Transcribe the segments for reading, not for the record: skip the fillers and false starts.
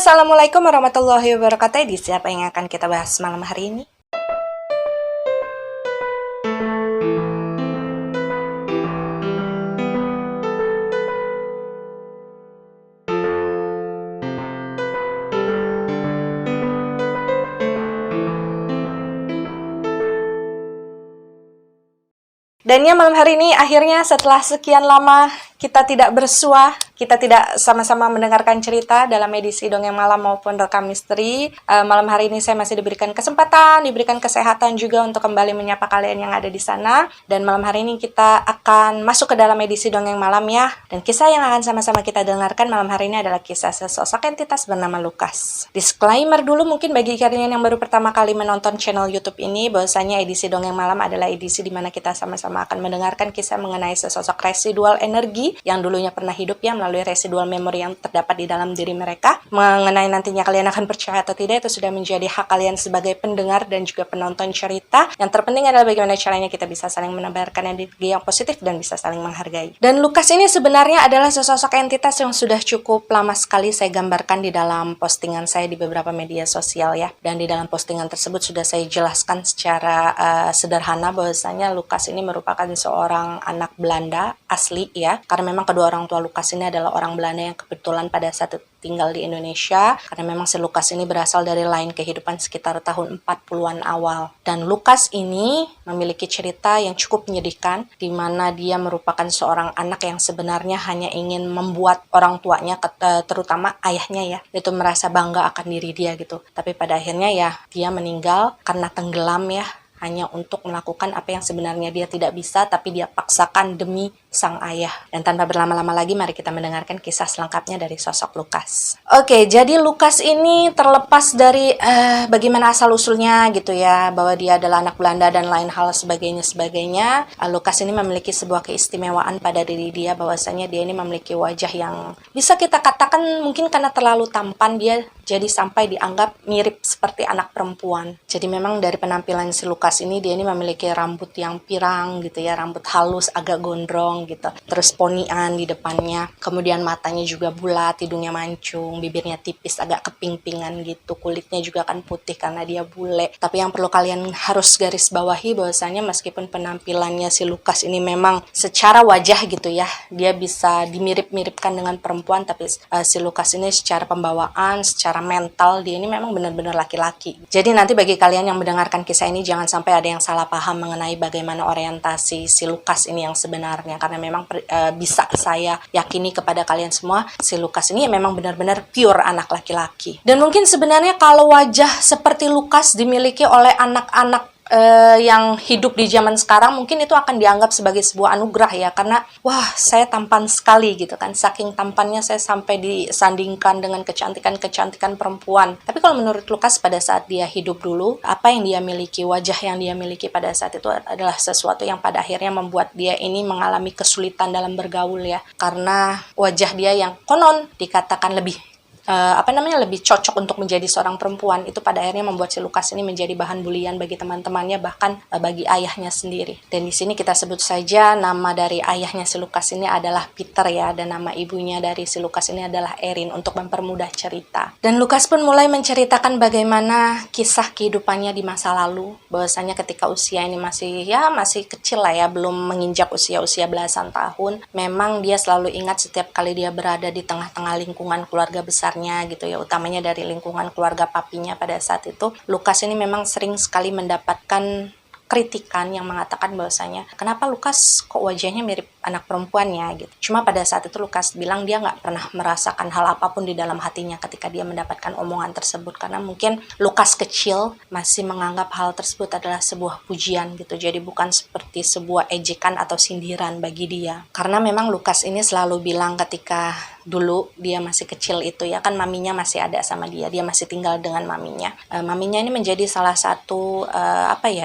Assalamualaikum warahmatullahi wabarakatuh. Di siapa yang akan kita bahas malam hari ini? Dan ya malam hari ini akhirnya setelah sekian lama kita tidak bersua, kita tidak sama-sama mendengarkan cerita dalam edisi Dongeng Malam maupun Rekam Misteri. Malam hari ini saya masih diberikan kesempatan, diberikan kesehatan juga untuk kembali menyapa kalian yang ada di sana. Dan malam hari ini kita akan masuk ke dalam edisi Dongeng Malam ya. Dan kisah yang akan sama-sama kita dengarkan malam hari ini adalah kisah sesosok entitas bernama Lukas. Disclaimer dulu mungkin bagi kalian yang baru pertama kali menonton channel YouTube ini, bahwasanya edisi Dongeng Malam adalah edisi di mana kita sama-sama akan mendengarkan kisah mengenai sesosok residual energi yang dulunya pernah hidup ya melalui residual memory yang terdapat di dalam diri mereka. Mengenai nantinya kalian akan percaya atau tidak itu sudah menjadi hak kalian sebagai pendengar dan juga penonton cerita. Yang terpenting adalah bagaimana caranya kita bisa saling menebarkan energi yang positif dan bisa saling menghargai. Dan Lukas ini sebenarnya adalah sesosok entitas yang sudah cukup lama sekali saya gambarkan di dalam postingan saya di beberapa media sosial ya. Dan di dalam postingan tersebut sudah saya jelaskan secara sederhana bahwasanya Lukas ini merupakan seorang anak Belanda asli ya. Karena memang kedua orang tua Lukas ini adalah orang Belanda yang kebetulan pada saat itu tinggal di Indonesia. Karena memang si Lukas ini berasal dari lain kehidupan sekitar tahun 40-an awal. Dan Lukas ini memiliki cerita yang cukup menyedihkan di mana dia merupakan seorang anak yang sebenarnya hanya ingin membuat orang tuanya terutama ayahnya ya itu merasa bangga akan diri dia gitu. Tapi pada akhirnya ya dia meninggal karena tenggelam ya, hanya untuk melakukan apa yang sebenarnya dia tidak bisa tapi dia paksakan demi sang ayah. Dan tanpa berlama-lama lagi mari kita mendengarkan kisah selengkapnya dari sosok Lukas. Oke, jadi Lukas ini terlepas dari bagaimana asal-usulnya gitu ya, bahwa dia adalah anak Belanda dan lain hal sebagainya. Lukas ini memiliki sebuah keistimewaan pada diri dia bahwasanya dia ini memiliki wajah yang bisa kita katakan mungkin karena terlalu tampan dia jadi sampai dianggap mirip seperti anak perempuan. Jadi memang dari penampilan si Lukas ini dia ini memiliki rambut yang pirang gitu ya, rambut halus agak gondrong gitu, terus ponian di depannya, kemudian matanya juga bulat, hidungnya mancung, bibirnya tipis agak keping-pingan gitu, kulitnya juga kan putih karena dia bule. Tapi yang perlu kalian harus garis bawahi bahwasanya meskipun penampilannya si Lukas ini memang secara wajah gitu ya dia bisa dimirip-miripkan dengan perempuan, tapi si Lukas ini secara pembawaan, secara mental dia ini memang benar-benar laki-laki. Jadi nanti bagi kalian yang mendengarkan kisah ini jangan sampai ada yang salah paham mengenai bagaimana orientasi si Lukas ini yang sebenarnya, karena memang bisa saya yakini kepada kalian semua si Lukas ini memang benar-benar pure anak laki-laki. Dan mungkin sebenarnya kalau wajah seperti Lukas dimiliki oleh anak-anak yang hidup di zaman sekarang mungkin itu akan dianggap sebagai sebuah anugerah ya, karena wah saya tampan sekali gitu kan, saking tampannya saya sampai disandingkan dengan kecantikan perempuan. Tapi kalau menurut Lukas pada saat dia hidup dulu, apa yang dia miliki, wajah yang dia miliki pada saat itu adalah sesuatu yang pada akhirnya membuat dia ini mengalami kesulitan dalam bergaul ya, karena wajah dia yang konon dikatakan lebih lebih cocok untuk menjadi seorang perempuan, itu pada akhirnya membuat si Lukas ini menjadi bahan bulian bagi teman-temannya, bahkan bagi ayahnya sendiri. Dan di sini kita sebut saja nama dari ayahnya si Lukas ini adalah Peter ya, dan nama ibunya dari si Lukas ini adalah Erin untuk mempermudah cerita. Dan Lukas pun mulai menceritakan bagaimana kisah kehidupannya di masa lalu, bahwasanya ketika usia ini masih kecil lah ya, belum menginjak usia belasan tahun, memang dia selalu ingat setiap kali dia berada di tengah-tengah lingkungan keluarga besarnya gitu ya, utamanya dari lingkungan keluarga papinya pada saat itu. Lukas ini memang sering sekali mendapatkan kritikan yang mengatakan bahwasanya kenapa Lukas kok wajahnya mirip anak perempuan ya gitu. Cuma pada saat itu Lukas bilang dia nggak pernah merasakan hal apapun di dalam hatinya ketika dia mendapatkan omongan tersebut, karena mungkin Lukas kecil masih menganggap hal tersebut adalah sebuah pujian gitu, jadi bukan seperti sebuah ejekan atau sindiran bagi dia. Karena memang Lukas ini selalu bilang ketika dulu dia masih kecil itu ya kan, maminya masih ada sama dia masih tinggal dengan maminya. Maminya ini menjadi salah satu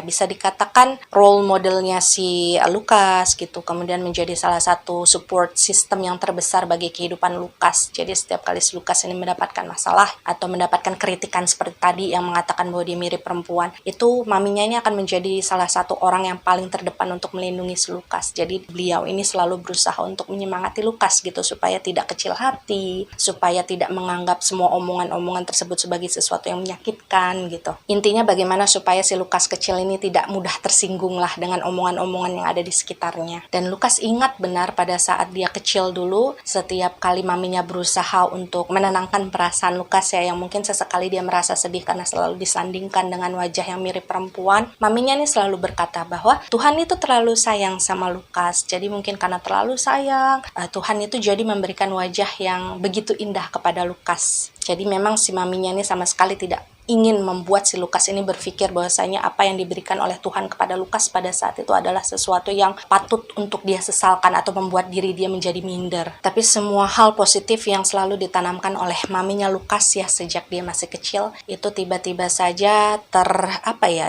bisa dikatakan role modelnya si Lukas gitu, kemudian menjadi salah satu support system yang terbesar bagi kehidupan Lukas. Jadi setiap kali si Lukas ini mendapatkan masalah atau mendapatkan kritikan seperti tadi yang mengatakan bahwa dia mirip perempuan, itu maminya ini akan menjadi salah satu orang yang paling terdepan untuk melindungi si Lukas. Jadi beliau ini selalu berusaha untuk menyemangati Lukas gitu supaya tidak kecil hati, supaya tidak menganggap semua omongan-omongan tersebut sebagai sesuatu yang menyakitkan gitu. Intinya bagaimana supaya si Lukas kecil ini tidak mudah tersinggung lah dengan omongan-omongan yang ada di sekitarnya. Dan Lukas ingat benar pada saat dia kecil dulu, setiap kali maminya berusaha untuk menenangkan perasaan Lukas ya, yang mungkin sesekali dia merasa sedih karena selalu disandingkan dengan wajah yang mirip perempuan, maminya ini selalu berkata bahwa Tuhan itu terlalu sayang sama Lukas. Jadi mungkin karena terlalu sayang, Tuhan itu jadi memberikan wajah yang begitu indah kepada Lukas. Jadi memang si maminya ini sama sekali tidak ingin membuat si Lukas ini berpikir bahwasanya apa yang diberikan oleh Tuhan kepada Lukas pada saat itu adalah sesuatu yang patut untuk dia sesalkan atau membuat diri dia menjadi minder. Tapi semua hal positif yang selalu ditanamkan oleh maminya Lukas ya sejak dia masih kecil itu tiba-tiba saja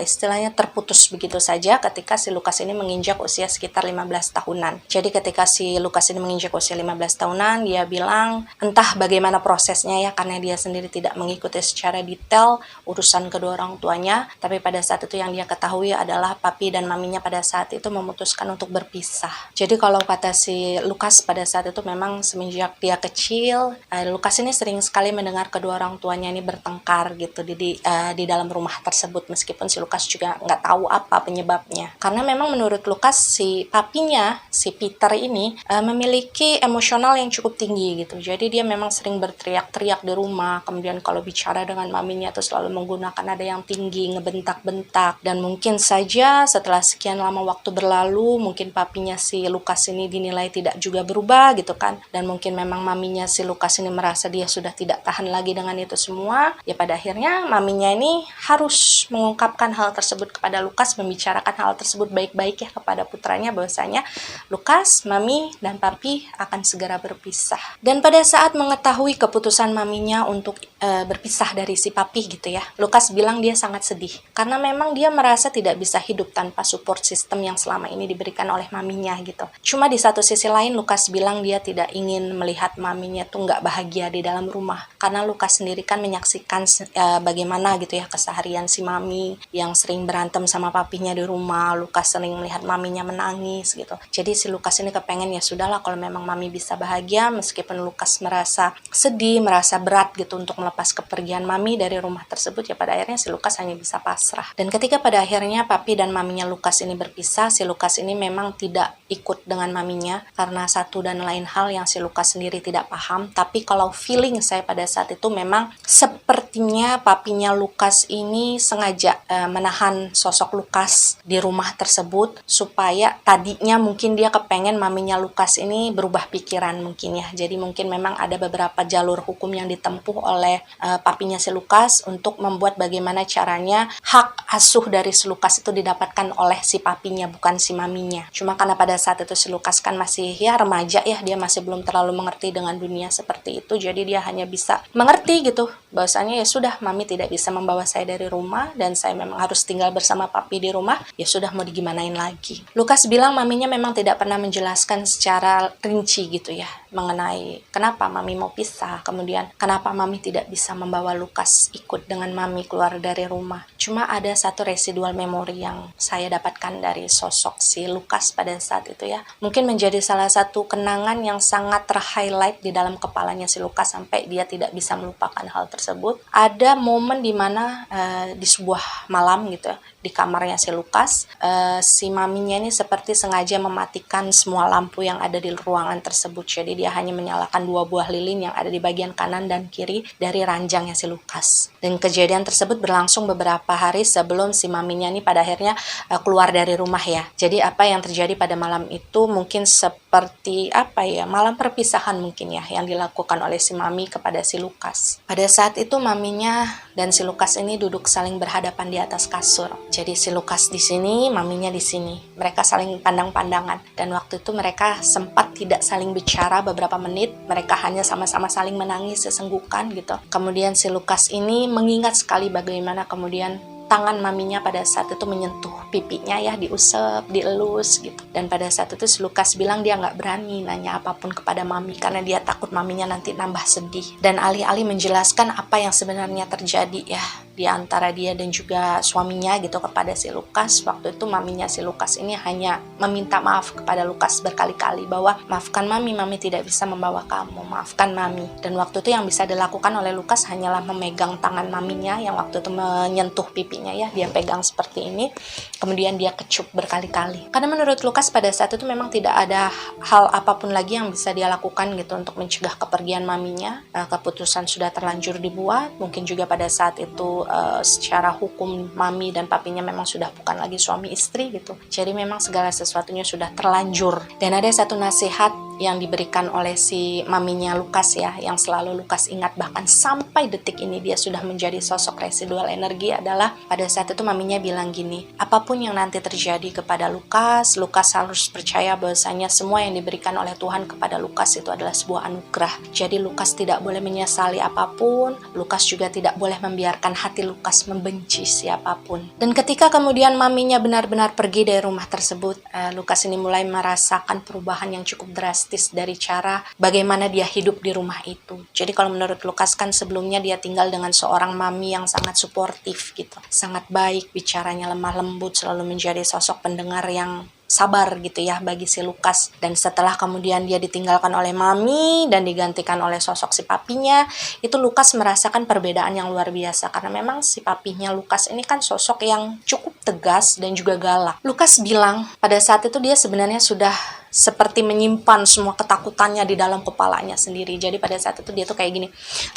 istilahnya terputus begitu saja ketika si Lukas ini menginjak usia sekitar 15 tahunan. Jadi ketika si Lukas ini menginjak usia 15 tahunan, dia bilang entah bagaimana prosesnya ya, karena dia sendiri tidak mengikuti secara detail urusan kedua orang tuanya, tapi pada saat itu yang dia ketahui adalah papi dan maminya pada saat itu memutuskan untuk berpisah. Jadi kalau kata si Lukas pada saat itu memang semenjak dia kecil, Lukas ini sering sekali mendengar kedua orang tuanya ini bertengkar gitu di dalam rumah tersebut, meskipun si Lukas juga nggak tahu apa penyebabnya. Karena memang menurut Lukas si papinya, si Peter ini memiliki emosional yang cukup tinggi gitu. Jadi dia memang sering berteriak-teriak di rumah, kemudian kalau bicara dengan maminya itu selalu menggunakan nada yang tinggi, ngebentak-bentak. Dan mungkin saja setelah sekian lama waktu berlalu, mungkin papinya si Lukas ini dinilai tidak juga berubah gitu kan. Dan mungkin memang maminya si Lukas ini merasa dia sudah tidak tahan lagi dengan itu semua. Ya pada akhirnya maminya ini harus mengungkapkan hal tersebut kepada Lukas, membicarakan hal tersebut baik-baik ya kepada putranya bahwasanya Lukas, mami, dan papi akan segera berpisah. Dan pada saat mengetahui keputusan maminya untuk berpisah dari si papi gitu ya, Lukas bilang dia sangat sedih karena memang dia merasa tidak bisa hidup tanpa support system yang selama ini diberikan oleh maminya gitu. Cuma di satu sisi lain Lukas bilang dia tidak ingin melihat maminya tuh nggak bahagia di dalam rumah, karena Lukas sendiri kan menyaksikan bagaimana gitu ya keseharian si mami yang sering berantem sama papinya di rumah. Lukas sering melihat maminya menangis gitu. Jadi si Lukas ini kepengen ya sudahlah kalau memang mami bisa bahagia, meskipun Lukas merasa sedih, merasa berat gitu untuk melepas kepergian mami dari rumah tersebut, ya pada akhirnya si Lukas hanya bisa pasrah. Dan ketika pada akhirnya papi dan maminya Lukas ini berpisah, si Lukas ini memang tidak ikut dengan maminya karena satu dan lain hal yang si Lukas sendiri tidak paham. Tapi kalau feeling saya pada saat itu memang sepertinya papinya Lukas ini sengaja menahan sosok Lukas di rumah tersebut supaya tadinya mungkin dia kepengen maminya Lukas ini berubah pikiran mungkin ya. Jadi mungkin memang ada beberapa jalur hukum yang ditempuh oleh papinya si Lukas untuk membuat bagaimana caranya hak asuh dari si Lukas itu didapatkan oleh si papinya, bukan si maminya. Cuma karena pada saat itu si Lukas kan masih ya remaja ya, dia masih belum terlalu mengerti dengan dunia seperti itu, jadi dia hanya bisa mengerti gitu bahwasanya ya sudah, mami tidak bisa membawa saya dari rumah dan saya memang harus tinggal bersama papi di rumah, ya sudah mau digimanain lagi. Lukas bilang maminya memang tidak pernah menjelaskan secara rinci gitu ya mengenai kenapa mami mau pisah, kemudian kenapa mami tidak bisa membawa Lukas ikut dengan mami keluar dari rumah. Cuma ada satu residual memori yang saya dapatkan dari sosok si Lukas pada saat itu ya, mungkin menjadi salah satu kenangan yang sangat terhighlight di dalam kepalanya si Lukas sampai dia tidak bisa melupakan hal tersebut. Ada momen dimana di sebuah malam gitu ya, di kamarnya si Lukas, si maminya ini seperti sengaja mematikan semua lampu yang ada di ruangan tersebut. Jadi dia hanya menyalakan 2 buah lilin yang ada di bagian kanan dan kiri dari ranjangnya si Lukas. Dan kejadian tersebut berlangsung beberapa hari sebelum si maminya ini pada akhirnya keluar dari rumah ya. Jadi apa yang terjadi pada malam itu mungkin seperti malam perpisahan mungkin ya yang dilakukan oleh si mami kepada si Lukas. Pada saat itu maminya dan si Lukas ini duduk saling berhadapan di atas kasur. Jadi si Lukas di sini, maminya di sini. Mereka saling pandang-pandangan dan waktu itu mereka sempat tidak saling bicara beberapa menit. Mereka hanya sama-sama saling menangis sesenggukan gitu. Kemudian si Lukas ini mengingat sekali bagaimana kemudian tangan maminya pada saat itu menyentuh pipinya ya, diusap, dielus gitu. Dan pada saat itu si Lukas bilang dia nggak berani nanya apapun kepada mami karena dia takut maminya nanti nambah sedih. Dan alih-alih menjelaskan apa yang sebenarnya terjadi ya, di antara dia dan juga suaminya gitu kepada si Lukas. Waktu itu maminya si Lukas ini hanya meminta maaf kepada Lukas berkali-kali bahwa maafkan mami tidak bisa membawa kamu, maafkan mami. Dan waktu itu yang bisa dilakukan oleh Lukas hanyalah memegang tangan maminya yang waktu itu menyentuh pipinya ya, dia pegang seperti ini, kemudian dia kecup berkali-kali. Karena menurut Lukas pada saat itu memang tidak ada hal apapun lagi yang bisa dia lakukan gitu untuk mencegah kepergian maminya. Keputusan sudah terlanjur dibuat, mungkin juga pada saat itu secara hukum mami dan papinya memang sudah bukan lagi suami istri gitu. Jadi memang segala sesuatunya sudah terlanjur. Dan ada satu nasihat yang diberikan oleh si maminya Lukas ya, yang selalu Lukas ingat bahkan sampai detik ini dia sudah menjadi sosok residual energi, adalah pada saat itu maminya bilang gini, apapun yang nanti terjadi kepada Lukas harus percaya bahwasanya semua yang diberikan oleh Tuhan kepada Lukas itu adalah sebuah anugerah. Jadi Lukas tidak boleh menyesali apapun, Lukas juga tidak boleh membiarkan hati Lukas membenci siapapun. Dan ketika kemudian maminya benar-benar pergi dari rumah tersebut, Lukas ini mulai merasakan perubahan yang cukup drastis dari cara bagaimana dia hidup di rumah itu. Jadi kalau menurut Lukas kan sebelumnya dia tinggal dengan seorang mami yang sangat suportif gitu, sangat baik, bicaranya lemah lembut, selalu menjadi sosok pendengar yang sabar gitu ya bagi si Lukas. Dan setelah kemudian dia ditinggalkan oleh mami dan digantikan oleh sosok si papinya, itu Lukas merasakan perbedaan yang luar biasa, karena memang si papinya Lukas ini kan sosok yang cukup tegas dan juga galak. Lukas bilang pada saat itu dia sebenarnya sudah seperti menyimpan semua ketakutannya di dalam kepalanya sendiri. Jadi pada saat itu dia tuh kayak gini,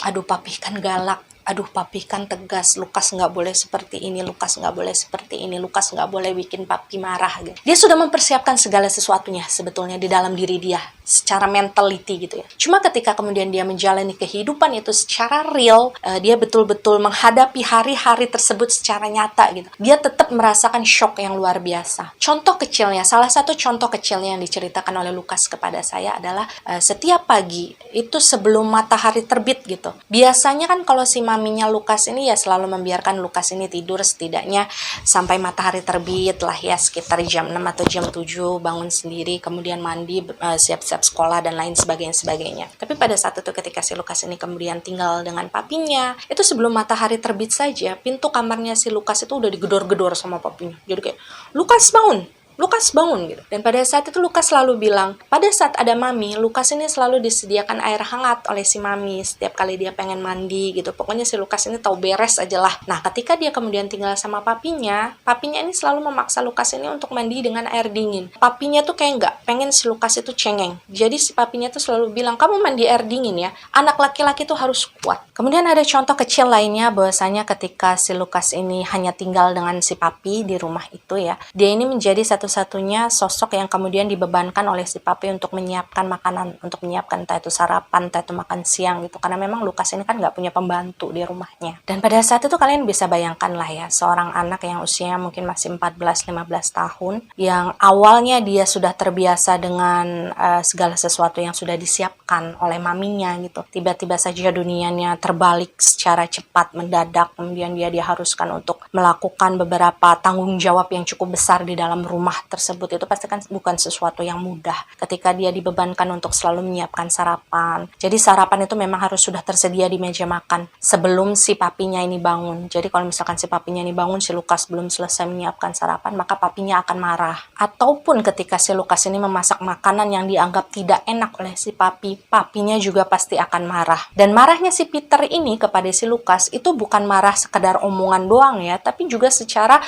aduh papi kan galak, aduh papi kan tegas, Lukas nggak boleh seperti ini, Lukas nggak boleh seperti ini, Lukas nggak boleh bikin papi marah gitu. Dia sudah mempersiapkan segala sesuatunya sebetulnya di dalam diri dia secara mentality gitu ya. Cuma ketika kemudian dia menjalani kehidupan itu secara real, dia betul-betul menghadapi hari-hari tersebut secara nyata gitu, dia tetap merasakan shock yang luar biasa. Contoh kecilnya, salah satu contoh kecilnya yang diceritakan oleh Lukas kepada saya adalah setiap pagi itu sebelum matahari terbit gitu, biasanya kan kalau si maminya Lukas ini ya selalu membiarkan Lukas ini tidur setidaknya sampai matahari terbit lah ya, sekitar jam 6 atau jam 7 bangun sendiri, kemudian mandi, siap-siap sekolah dan lain sebagainya. Tapi pada saat itu ketika si Lukas ini kemudian tinggal dengan papinya, itu sebelum matahari terbit saja pintu kamarnya si Lukas itu udah digedor-gedor sama papinya. Jadi kayak, Lukas bangun, Lukas bangun gitu. Dan pada saat itu Lukas selalu bilang, pada saat ada mami, Lukas ini selalu disediakan air hangat oleh si mami setiap kali dia pengen mandi gitu. Pokoknya si Lukas ini tahu beres aja lah. Nah, ketika dia kemudian tinggal sama papinya ini selalu memaksa Lukas ini untuk mandi dengan air dingin. Papinya tuh kayak nggak pengen si Lukas itu cengeng. Jadi si papinya tuh selalu bilang, kamu mandi air dingin ya. Anak laki-laki tuh harus kuat. Kemudian ada contoh kecil lainnya bahwasanya ketika si Lukas ini hanya tinggal dengan si papi di rumah itu ya, dia ini menjadi satu-satunya sosok yang kemudian dibebankan oleh si papi untuk menyiapkan makanan, untuk menyiapkan entah itu sarapan, entah itu makan siang gitu, karena memang Lukas ini kan nggak punya pembantu di rumahnya. Dan pada saat itu kalian bisa bayangkan lah ya, seorang anak yang usianya mungkin masih 14-15 tahun, yang awalnya dia sudah terbiasa dengan segala sesuatu yang sudah disiapkan oleh maminya gitu, tiba-tiba saja dunianya terbalik secara cepat, mendadak, kemudian dia diharuskan untuk melakukan beberapa tanggung jawab yang cukup besar di dalam rumah tersebut. Itu pasti kan bukan sesuatu yang mudah ketika dia dibebankan untuk selalu menyiapkan sarapan. Jadi sarapan itu memang harus sudah tersedia di meja makan sebelum si papinya ini bangun. Jadi kalau misalkan si papinya ini bangun, si Lukas belum selesai menyiapkan sarapan, maka papinya akan marah. Ataupun ketika si Lukas ini memasak makanan yang dianggap tidak enak oleh si papi, papinya juga pasti akan marah. Dan marahnya si Peter ini kepada si Lukas itu bukan marah sekedar omongan doang ya, tapi juga secara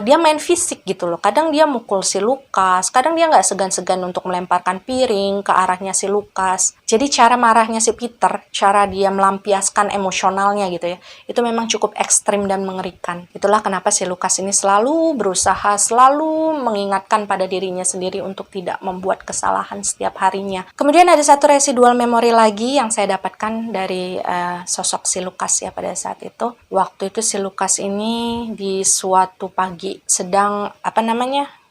dia main fisik gitu loh. Kadang dia mukul si Lukas, kadang dia nggak segan-segan untuk melemparkan piring ke arahnya si Lukas. Jadi cara marahnya si Peter, cara dia melampiaskan emosionalnya gitu ya, itu memang cukup ekstrim dan mengerikan. Itulah kenapa si Lukas ini selalu berusaha, selalu mengingatkan pada dirinya sendiri untuk tidak membuat kesalahan setiap harinya. Kemudian ada satu residual memori lagi yang saya dapatkan dari sosok si Lukas ya pada saat itu. Waktu itu si Lukas ini di suatu pagi sedang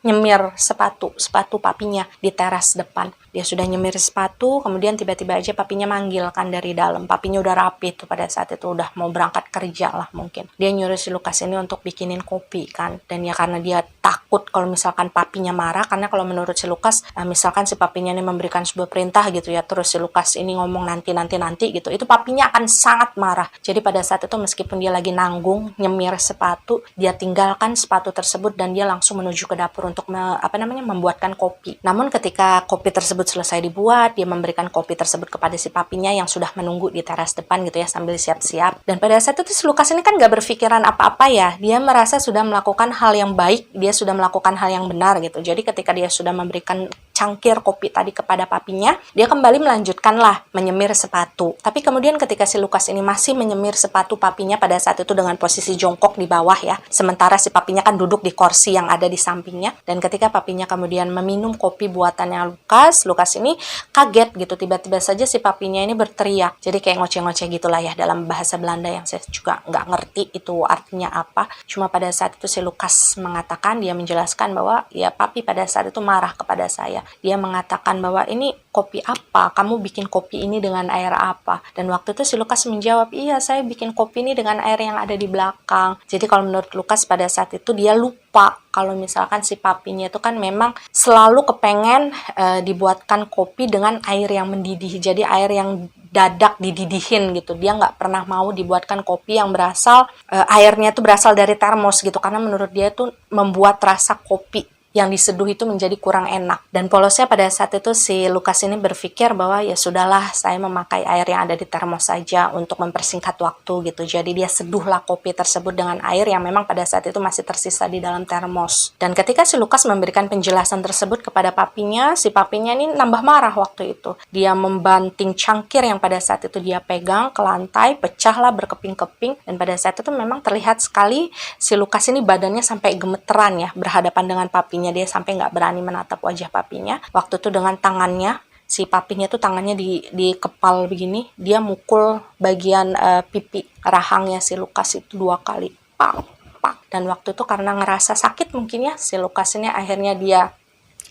nyemir sepatu papinya di teras depan. Dia sudah nyemir sepatu, kemudian tiba-tiba aja papinya manggil kan dari dalam. Papinya udah rapi tuh pada saat itu, udah mau berangkat kerja lah mungkin. Dia nyuruh si Lukas ini untuk bikinin kopi kan. Dan ya karena dia takut kalau misalkan papinya marah, karena kalau menurut si Lukas, misalkan si papinya ini memberikan sebuah perintah gitu ya, terus si Lukas ini ngomong nanti gitu, itu papinya akan sangat marah. Jadi pada saat itu meskipun dia lagi nanggung nyemir sepatu, dia tinggalkan sepatu tersebut dan dia langsung menuju ke dapur untuk membuatkan kopi. Namun ketika kopi tersebut selesai dibuat, dia memberikan kopi tersebut kepada si papinya yang sudah menunggu di teras depan gitu ya, sambil siap-siap. Dan pada saat itu si Lukas ini kan gak berpikiran apa-apa ya, dia merasa sudah melakukan hal yang baik, dia sudah melakukan hal yang benar gitu. Jadi ketika dia sudah memberikan cangkir kopi tadi kepada papinya, dia kembali melanjutkanlah menyemir sepatu. Tapi kemudian ketika si Lukas ini masih menyemir sepatu papinya pada saat itu dengan posisi jongkok di bawah ya, sementara si papinya kan duduk di kursi yang ada di sampingnya. Dan ketika papinya kemudian meminum kopi buatannya Lukas ini kaget gitu, tiba-tiba saja si papinya ini berteriak. Jadi kayak ngoceh-ngoceh gitulah ya dalam bahasa Belanda yang saya juga nggak ngerti itu artinya apa. Cuma pada saat itu si Lukas mengatakan, dia menjelaskan bahwa ya papi pada saat itu marah kepada saya. Dia mengatakan bahwa ini kopi apa? Kamu bikin kopi ini dengan air apa? Dan waktu itu si Lukas menjawab, iya saya bikin kopi ini dengan air yang ada di belakang. Jadi kalau menurut Lukas pada saat itu dia lupa kalau misalkan si papinya itu kan memang selalu kepengen dibuatkan kopi dengan air yang mendidih. Jadi air yang dadak dididihin gitu. Dia nggak pernah mau dibuatkan kopi yang berasal airnya itu berasal dari termos gitu, karena menurut dia itu membuat rasa kopi yang diseduh itu menjadi kurang enak. Dan polosnya pada saat itu si Lukas ini berpikir bahwa ya sudahlah, saya memakai air yang ada di termos saja untuk mempersingkat waktu gitu. Jadi dia seduhlah kopi tersebut dengan air yang memang pada saat itu masih tersisa di dalam termos. Dan ketika si Lukas memberikan penjelasan tersebut kepada papinya, si papinya ini nambah marah waktu itu. Dia membanting cangkir yang pada saat itu dia pegang ke lantai, pecahlah berkeping-keping. Dan pada saat itu memang terlihat sekali si Lukas ini badannya sampai gemeteran ya, berhadapan dengan papinya. Dia sampai nggak berani menatap wajah papinya. Waktu itu dengan tangannya, si papinya tuh tangannya di kepal begini, dia mukul bagian pipi rahangnya si Lukas itu 2 kali. Pak, pak. Dan waktu itu karena ngerasa sakit mungkin ya, si Lukas ini akhirnya dia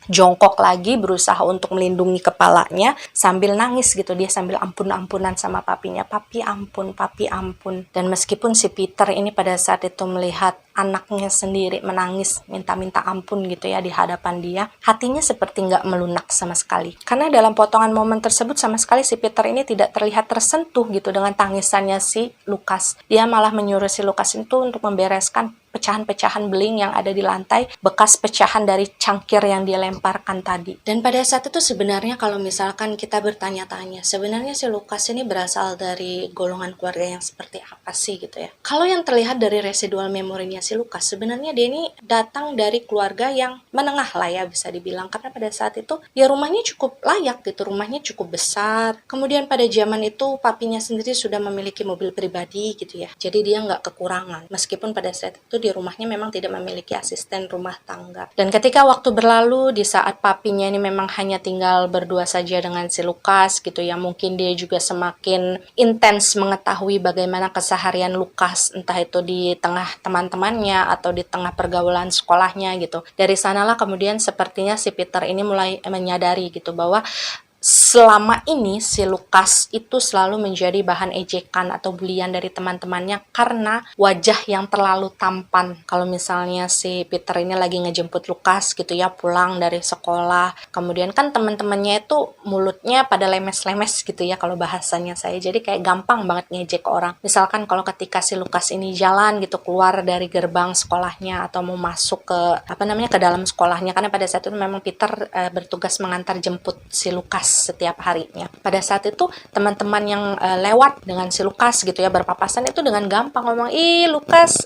jongkok lagi berusaha untuk melindungi kepalanya sambil nangis gitu. Dia sambil ampun-ampunan sama papinya, papi ampun. Dan meskipun si Peter ini pada saat itu melihat anaknya sendiri menangis minta-minta ampun gitu ya di hadapan dia, hatinya seperti nggak melunak sama sekali. Karena dalam potongan momen tersebut sama sekali si Peter ini tidak terlihat tersentuh gitu dengan tangisannya si Lukas. Dia malah menyuruh si Lukas itu untuk membereskan pecahan-pecahan beling yang ada di lantai, bekas pecahan dari cangkir yang dia lemparkan tadi. Dan pada saat itu sebenarnya kalau misalkan kita bertanya-tanya, sebenarnya si Lukas ini berasal dari golongan keluarga yang seperti apa sih gitu ya. Kalau yang terlihat dari residual memorinya si Lukas, sebenarnya dia ini datang dari keluarga yang menengah lah ya bisa dibilang, karena pada saat itu ya rumahnya cukup layak gitu, rumahnya cukup besar. Kemudian pada zaman itu papinya sendiri sudah memiliki mobil pribadi gitu ya. Jadi dia nggak kekurangan. Meskipun pada saat itu di rumahnya memang tidak memiliki asisten rumah tangga. Dan ketika waktu berlalu, di saat papinya ini memang hanya tinggal berdua saja dengan si Lukas gitu ya, mungkin dia juga semakin intens mengetahui bagaimana keseharian Lukas, entah itu di tengah teman-temannya atau di tengah pergaulan sekolahnya gitu. Dari sanalah kemudian sepertinya si Peter ini mulai menyadari gitu bahwa selama ini si Lukas itu selalu menjadi bahan ejekan atau bulian dari teman-temannya karena wajah yang terlalu tampan. Kalau misalnya si Peter ini lagi ngejemput Lukas gitu ya, pulang dari sekolah, kemudian kan teman-temannya itu mulutnya pada lemes-lemes gitu ya kalau bahasanya saya. Jadi kayak gampang banget ngejek orang. Misalkan kalau ketika si Lukas ini jalan gitu keluar dari gerbang sekolahnya atau mau masuk ke ke dalam sekolahnya, karena pada saat itu memang Peter bertugas mengantar jemput si Lukas setiap harinya. Pada saat itu teman-teman yang lewat dengan si Lukas gitu ya, berpapasan itu dengan gampang ngomong, ih Lukas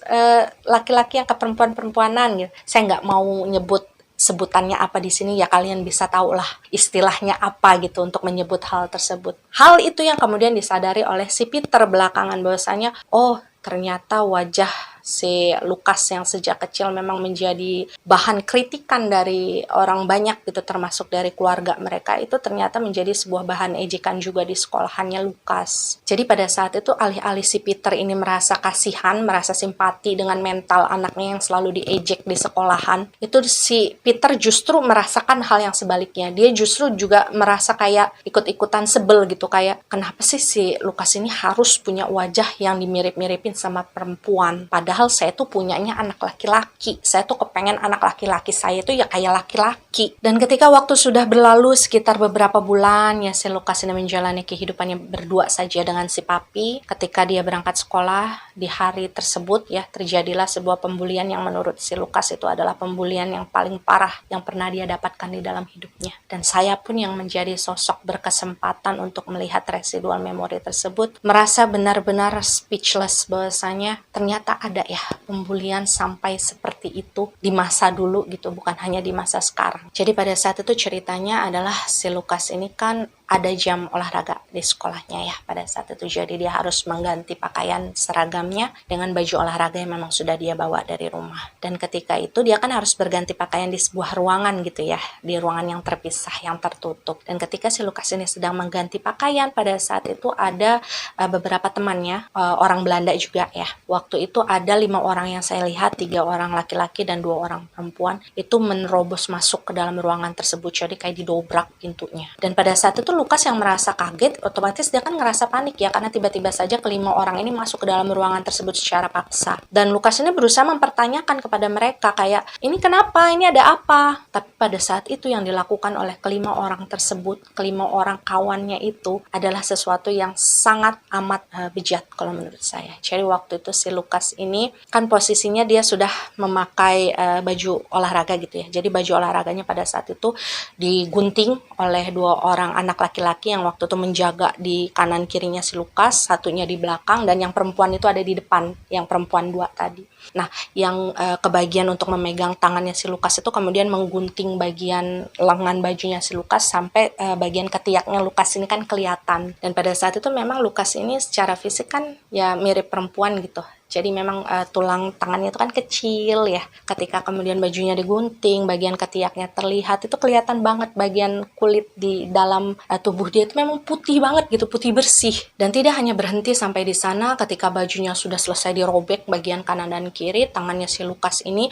laki-laki yang keperempuan-perempuanan gitu. Saya nggak mau nyebut sebutannya apa di sini ya, kalian bisa tahu lah istilahnya apa gitu untuk menyebut hal tersebut. Hal itu yang kemudian disadari oleh si Peter belakangan bahwasanya oh ternyata wajah si Lukas yang sejak kecil memang menjadi bahan kritikan dari orang banyak gitu, termasuk dari keluarga mereka, itu ternyata menjadi sebuah bahan ejekan juga di sekolahannya Lukas. Jadi pada saat itu alih-alih si Peter ini merasa kasihan, merasa simpati dengan mental anaknya yang selalu diejek di sekolahan, itu si Peter justru merasakan hal yang sebaliknya. Dia justru juga merasa kayak ikut-ikutan sebel gitu, kayak kenapa sih si Lukas ini harus punya wajah yang dimirip-miripin sama perempuan, padahal saya tuh punyanya anak laki-laki, saya tuh kepengen anak laki-laki saya tuh ya kayak laki-laki. Dan ketika waktu sudah berlalu sekitar beberapa bulan, ya si Lukas ini menjalani kehidupannya berdua saja dengan si papi. Ketika dia berangkat sekolah, di hari tersebut ya terjadilah sebuah pembulian yang menurut si Lukas itu adalah pembulian yang paling parah yang pernah dia dapatkan di dalam hidupnya. Dan saya pun yang menjadi sosok berkesempatan untuk melihat residual memori tersebut, merasa benar-benar speechless bahwasanya ternyata ada ya pembulian sampai seperti itu di masa dulu gitu, bukan hanya di masa sekarang. Jadi pada saat itu ceritanya adalah si Lukas ini kan ada jam olahraga di sekolahnya ya pada saat itu, jadi dia harus mengganti pakaian seragamnya dengan baju olahraga yang memang sudah dia bawa dari rumah. Dan ketika itu dia kan harus berganti pakaian di sebuah ruangan gitu ya, di ruangan yang terpisah, yang tertutup. Dan ketika si Lukas ini sedang mengganti pakaian, pada saat itu ada beberapa temannya, orang Belanda juga ya. Waktu itu ada 5 orang yang saya lihat, 3 orang laki-laki dan 2 orang perempuan, itu menerobos masuk ke dalam ruangan tersebut, jadi kayak didobrak pintunya. Dan pada saat itu Lukas yang merasa kaget, otomatis dia kan ngerasa panik ya, karena tiba-tiba saja kelima orang ini masuk ke dalam ruangan tersebut secara paksa. Dan Lukas ini berusaha mempertanyakan kepada mereka kayak, ini kenapa? Ini ada apa? Tapi pada saat itu yang dilakukan oleh kelima orang tersebut, kelima orang kawannya itu adalah sesuatu yang sangat amat bejat kalau menurut saya. Jadi waktu itu si Lukas ini kan posisinya dia sudah memakai baju olahraga gitu ya. Jadi baju olahraganya pada saat itu digunting oleh 2 orang anak laki-laki yang waktu itu menjaga di kanan kirinya si Lukas, satunya di belakang, dan yang perempuan itu ada di depan, yang perempuan 2 tadi. Nah, yang kebagian untuk memegang tangannya si Lukas itu kemudian menggunting bagian lengan bajunya si Lukas sampai bagian ketiaknya Lukas ini kan kelihatan. Dan pada saat itu memang Lukas ini secara fisik kan ya mirip perempuan gitu. Jadi memang tulang tangannya itu kan kecil ya. Ketika kemudian bajunya digunting, bagian ketiaknya terlihat, itu kelihatan banget bagian kulit di dalam tubuh dia itu memang putih banget gitu, putih bersih. Dan tidak hanya berhenti sampai di sana, ketika bajunya sudah selesai dirobek bagian kanan dan kiri, tangannya si Lukas ini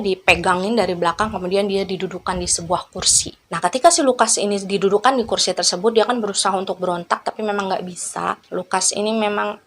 dipegangin dari belakang, kemudian dia didudukan di sebuah kursi. Nah, ketika si Lukas ini didudukan di kursi tersebut, dia kan berusaha untuk berontak, tapi memang nggak bisa. Lukas ini memang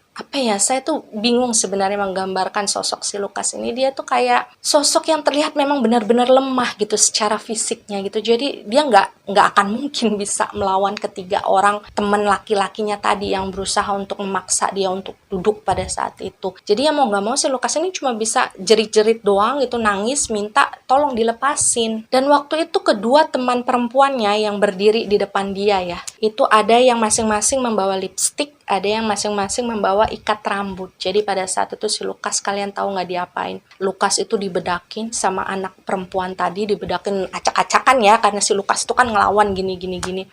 saya tuh bingung sebenarnya menggambarkan sosok si Lukas ini. Dia tuh kayak sosok yang terlihat memang benar-benar lemah gitu secara fisiknya gitu. Jadi dia nggak akan mungkin bisa melawan ketiga orang teman laki-lakinya tadi yang berusaha untuk memaksa dia untuk duduk pada saat itu. Jadi ya mau nggak mau si Lukas ini cuma bisa jerit-jerit doang gitu, nangis minta tolong dilepasin. Dan waktu itu kedua teman perempuannya yang berdiri di depan dia ya, itu ada yang masing-masing membawa lipstik, ada yang masing-masing membawa ikat rambut. Jadi pada saat itu si Lukas, kalian tahu nggak diapain? Lukas itu dibedakin sama anak perempuan tadi, dibedakin acak-acakan ya, karena si Lukas itu kan ngelawan gini.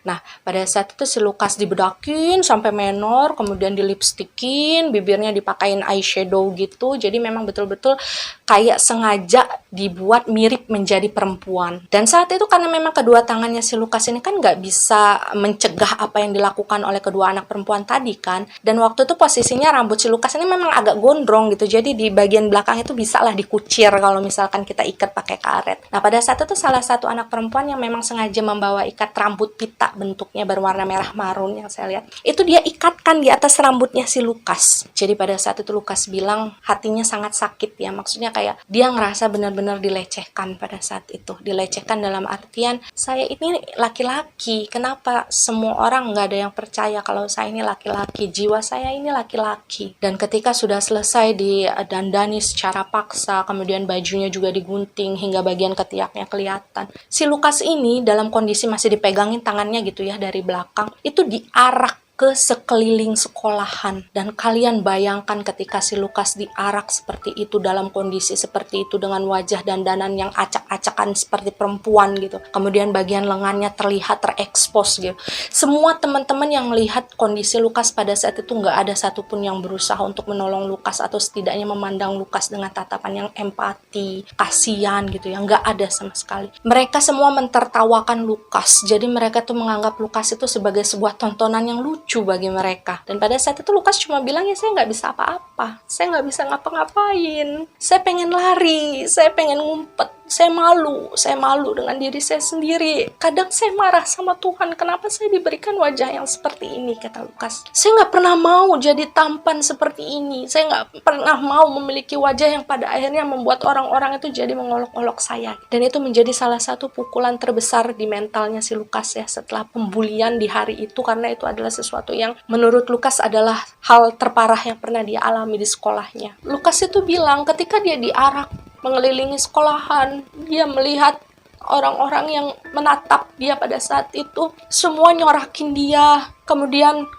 Nah, pada saat itu si Lukas dibedakin sampai menor, kemudian dilipstikin, bibirnya dipakein eyeshadow gitu. Jadi memang betul-betul kayak sengaja dibuat mirip menjadi perempuan. Dan saat itu karena memang kedua tangannya si Lukas ini kan nggak bisa mencegah apa yang dilakukan oleh kedua anak perempuan tadi kan. Dan waktu itu posisinya rambut si Lukas ini memang agak gondrong gitu. Jadi di bagian belakang itu bisa lah dikucir kalau misalkan kita ikat pakai karet. Nah, pada saat itu salah satu anak perempuan yang memang sengaja membawa ikat rambut pita bentuknya berwarna merah marun yang saya lihat, itu dia ikatkan di atas rambutnya si Lukas. Jadi pada saat itu Lukas bilang hatinya sangat sakit ya. Maksudnya kayak dia ngerasa benar-benar dilecehkan pada saat itu. Dilecehkan dalam artian, saya ini laki-laki, kenapa semua orang nggak ada yang percaya kalau saya ini laki-laki, jiwa saya ini laki-laki. Dan ketika sudah selesai didandani secara paksa, kemudian bajunya juga digunting hingga bagian ketiaknya kelihatan, si Lukas ini dalam kondisi masih dipegangin tangannya gitu ya dari belakang, itu diarak ke sekeliling sekolahan. Dan kalian bayangkan ketika si Lukas diarak seperti itu, dalam kondisi seperti itu, dengan wajah dandanan yang acak-acakan seperti perempuan gitu. Kemudian bagian lengannya terlihat terekspos gitu. Semua teman-teman yang melihat kondisi Lukas pada saat itu, nggak ada satupun yang berusaha untuk menolong Lukas atau setidaknya memandang Lukas dengan tatapan yang empati, kasihan gitu ya. Nggak ada sama sekali. Mereka semua mentertawakan Lukas. Jadi mereka tuh menganggap Lukas itu sebagai sebuah tontonan yang lucu bagi mereka. Dan pada saat itu Lukas cuma bilang, ya saya nggak bisa apa-apa, saya nggak bisa ngapa-ngapain, saya pengen lari, saya pengen ngumpet, saya malu dengan diri saya sendiri. Kadang saya marah sama Tuhan, kenapa saya diberikan wajah yang seperti ini, kata Lukas. Saya nggak pernah mau jadi tampan seperti ini, saya nggak pernah mau memiliki wajah yang pada akhirnya membuat orang-orang itu jadi mengolok-olok saya. Dan itu menjadi salah satu pukulan terbesar di mentalnya si Lukas ya, setelah pembulian di hari itu, karena itu adalah sesuatu yang menurut Lukas adalah hal terparah yang pernah dia alami di sekolahnya. Lukas itu bilang ketika dia diarak mengelilingi sekolahan, dia melihat orang-orang yang menatap dia pada saat itu, semua nyorakin dia, kemudian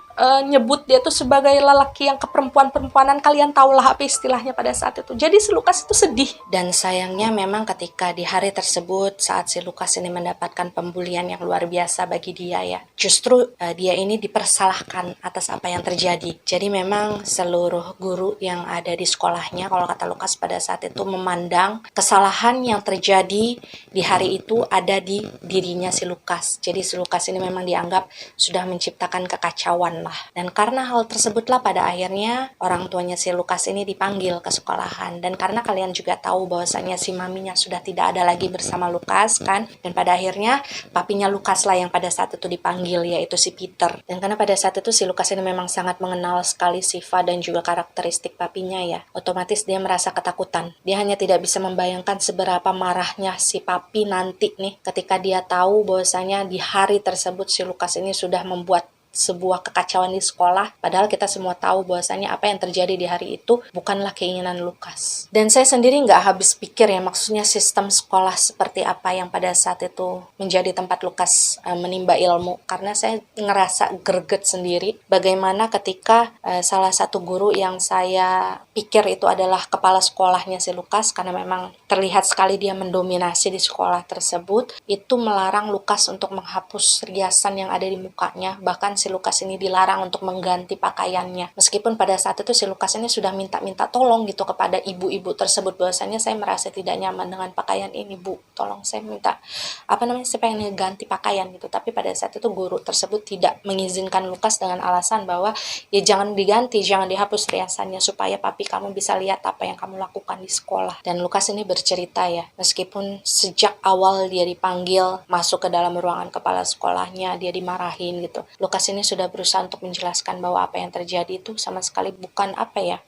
nyebut dia tuh sebagai lelaki yang keperempuan-perempuanan. Kalian tahulah apa istilahnya pada saat itu. Jadi si Lukas itu sedih. Dan sayangnya memang ketika di hari tersebut, saat si Lukas ini mendapatkan pembulian yang luar biasa bagi dia ya, justru dia ini dipersalahkan atas apa yang terjadi. Jadi memang seluruh guru yang ada di sekolahnya, kalau kata Lukas pada saat itu, memandang kesalahan yang terjadi di hari itu ada di dirinya si Lukas. Jadi si Lukas ini memang dianggap sudah menciptakan kekacauan. Dan karena hal tersebutlah pada akhirnya orang tuanya si Lukas ini dipanggil ke sekolahan. Dan karena kalian juga tahu bahwasanya si maminya sudah tidak ada lagi bersama Lukas kan, dan pada akhirnya papinya Lukas lah yang pada saat itu dipanggil, yaitu si Peter. Dan karena pada saat itu si Lukas ini memang sangat mengenal sekali sifat dan juga karakteristik papinya ya, otomatis dia merasa ketakutan. Dia hanya tidak bisa membayangkan seberapa marahnya si papi nanti nih ketika dia tahu bahwasanya di hari tersebut si Lukas ini sudah membuat sebuah kekacauan di sekolah, padahal kita semua tahu bahwasanya apa yang terjadi di hari itu bukanlah keinginan Lukas. Dan saya sendiri nggak habis pikir ya, maksudnya sistem sekolah seperti apa yang pada saat itu menjadi tempat Lukas menimba ilmu, karena saya ngerasa greget sendiri bagaimana ketika salah satu guru yang saya pikir itu adalah kepala sekolahnya si Lukas, karena memang terlihat sekali dia mendominasi di sekolah tersebut, itu melarang Lukas untuk menghapus riasan yang ada di mukanya. Bahkan si Lukas ini dilarang untuk mengganti pakaiannya. Meskipun pada saat itu si Lukas ini sudah minta tolong gitu kepada ibu-ibu tersebut, bahwasanya saya merasa tidak nyaman dengan pakaian ini, Bu. Tolong saya minta saya pengen ganti pakaian gitu. Tapi pada saat itu guru tersebut tidak mengizinkan Lukas dengan alasan bahwa ya jangan diganti, jangan dihapus riasannya supaya papi kamu bisa lihat apa yang kamu lakukan di sekolah. Dan Lukas ini bercerita ya, meskipun sejak awal dia dipanggil masuk ke dalam ruangan kepala sekolahnya, dia dimarahin gitu. Lukas ini sudah berusaha untuk menjelaskan bahwa apa yang terjadi itu sama sekali bukan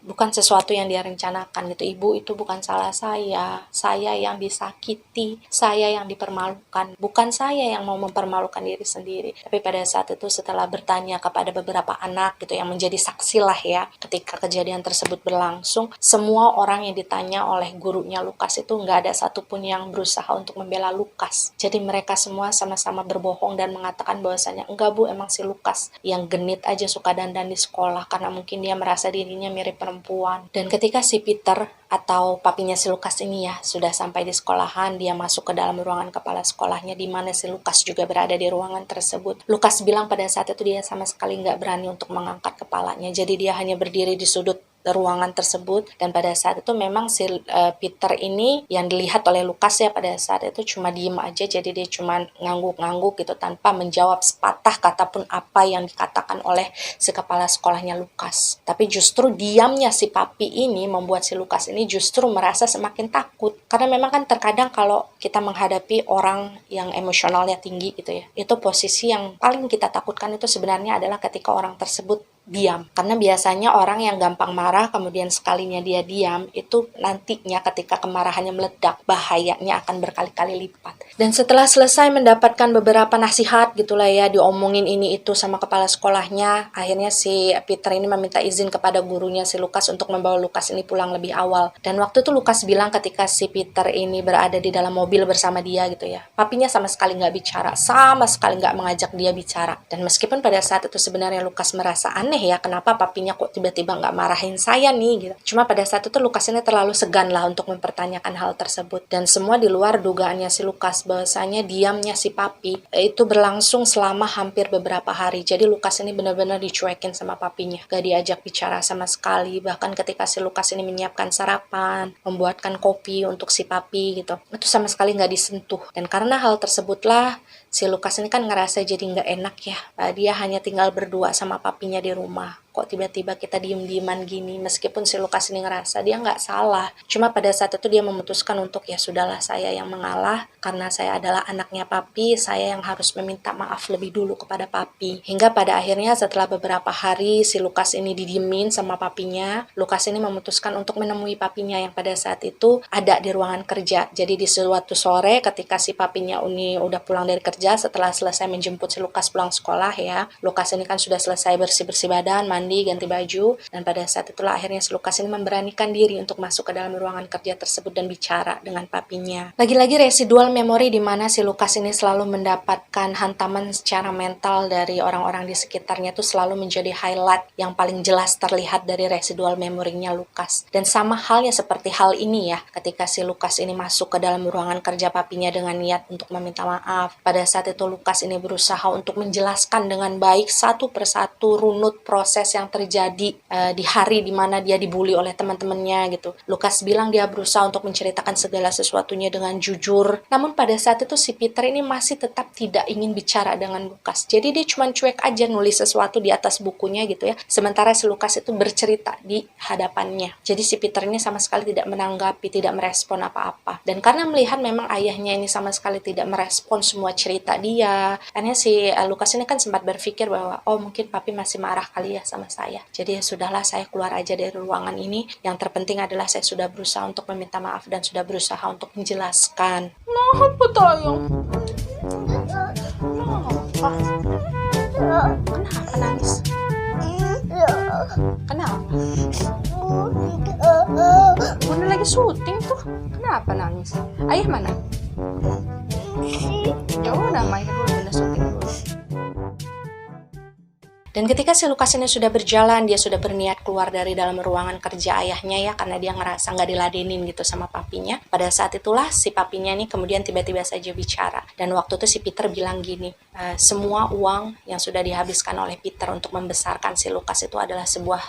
bukan sesuatu yang dia rencanakan gitu. Ibu, itu bukan salah saya yang disakiti, saya yang dipermalukan, bukan saya yang mau mempermalukan diri sendiri. Tapi pada saat itu setelah bertanya kepada beberapa anak gitu yang menjadi saksi lah ya ketika kejadian tersebut berlangsung, semua orang yang ditanya oleh gurunya Lukas itu nggak ada satupun yang berusaha untuk membela Lukas. Jadi mereka semua sama-sama berbohong dan mengatakan bahwasanya enggak, Bu, emang si Lukas yang genit aja suka dandan di sekolah karena mungkin dia merasa dirinya mirip perempuan. Dan ketika si Peter atau papinya si Lukas ini ya sudah sampai di sekolahan, dia masuk ke dalam ruangan kepala sekolahnya di mana si Lukas juga berada di ruangan tersebut. Lukas bilang pada saat itu dia sama sekali nggak berani untuk mengangkat kepalanya, jadi dia hanya berdiri di sudut ruangan tersebut. Dan pada saat itu memang si Peter ini yang dilihat oleh Lukas ya pada saat itu cuma diem aja, jadi dia cuma ngangguk-ngangguk gitu tanpa menjawab sepatah kata pun apa yang dikatakan oleh si kepala sekolahnya Lukas. Tapi justru diamnya si papi ini membuat si Lukas ini justru merasa semakin takut, karena memang kan terkadang kalau kita menghadapi orang yang emosionalnya tinggi gitu ya, itu posisi yang paling kita takutkan itu sebenarnya adalah ketika orang tersebut diam. Karena biasanya orang yang gampang marah kemudian sekalinya dia diam, itu nantinya ketika kemarahannya meledak, bahayanya akan berkali-kali lipat. Dan setelah selesai mendapatkan beberapa nasihat gitulah ya, diomongin ini itu sama kepala sekolahnya, akhirnya si Peter ini meminta izin kepada gurunya si Lukas untuk membawa Lukas ini pulang lebih awal. Dan waktu itu Lukas bilang ketika si Peter ini berada di dalam mobil bersama dia gitu ya, papinya sama sekali nggak bicara, sama sekali nggak mengajak dia bicara. Dan meskipun pada saat itu sebenarnya Lukas merasa aneh ya, kenapa papinya kok tiba-tiba nggak marahin saya nih gitu. Cuma pada saat itu Lukas ini terlalu segan lah untuk mempertanyakan hal tersebut. Dan semua di luar dugaannya si Lukas, bahwasanya diamnya si papi itu berlangsung selama hampir beberapa hari. Jadi Lukas ini benar-benar dicuekin sama papinya, gak diajak bicara sama sekali. Bahkan ketika si Lukas ini menyiapkan sarapan, membuatkan kopi untuk si papi gitu, itu sama sekali nggak disentuh. Dan karena hal tersebutlah si Lukas ini kan ngerasa jadi nggak enak ya. Dia hanya tinggal berdua sama papinya di rumah. Kok tiba-tiba kita diem-dieman gini, meskipun si Lukas ini ngerasa dia nggak salah. Cuma pada saat itu dia memutuskan untuk ya sudahlah, saya yang mengalah. Karena saya adalah anaknya papi, saya yang harus meminta maaf lebih dulu kepada papi. Hingga pada akhirnya setelah beberapa hari si Lukas ini didiemin sama papinya, Lukas ini memutuskan untuk menemui papinya yang pada saat itu ada di ruangan kerja. Jadi di suatu sore ketika si papinya ini udah pulang dari kerja, setelah selesai menjemput si Lukas pulang sekolah ya, Lukas ini kan sudah selesai bersih-bersih badan, mandi, ganti baju, dan pada saat itulah akhirnya si Lukas ini memberanikan diri untuk masuk ke dalam ruangan kerja tersebut dan bicara dengan papinya. Lagi-lagi residual memori di mana si Lukas ini selalu mendapatkan hantaman secara mental dari orang-orang di sekitarnya, itu selalu menjadi highlight yang paling jelas terlihat dari residual memorinya Lukas. Dan sama halnya seperti hal ini ya, ketika si Lukas ini masuk ke dalam ruangan kerja papinya dengan niat untuk meminta maaf. Pada saat itu Lukas ini berusaha untuk menjelaskan dengan baik satu persatu runut proses yang terjadi di hari dimana dia dibully oleh teman-temannya gitu. Lukas bilang dia berusaha untuk menceritakan segala sesuatunya dengan jujur. Namun pada saat itu si Peter ini masih tetap tidak ingin bicara dengan Lukas. Jadi dia cuma cuek aja nulis sesuatu di atas bukunya gitu ya. Sementara si Lukas itu bercerita di hadapannya. Jadi si Peter ini sama sekali tidak menanggapi, tidak merespon apa-apa. Dan karena melihat memang ayahnya ini sama sekali tidak merespon semua cerita dia, akhirnya si Lukas ini kan sempat berpikir bahwa oh mungkin papi masih marah kali ya sama saya. Jadi ya sudahlah, saya keluar aja dari ruangan ini. Yang terpenting adalah saya sudah berusaha untuk meminta maaf dan sudah berusaha untuk menjelaskan. Kenapa tayang? Kenapa nangis? Kenapa? Bunda lagi syuting tuh. Kenapa nangis? Ayah mana? Ya udah, main dulu, Bunda syuting dulu. Dan ketika si Lukas ini sudah berjalan, dia sudah berniat keluar dari dalam ruangan kerja ayahnya ya, karena dia ngerasa nggak diladenin gitu sama papinya. Pada saat itulah si papinya ini kemudian tiba-tiba saja bicara. Dan waktu itu si Peter bilang gini, semua uang yang sudah dihabiskan oleh Peter untuk membesarkan si Lukas itu adalah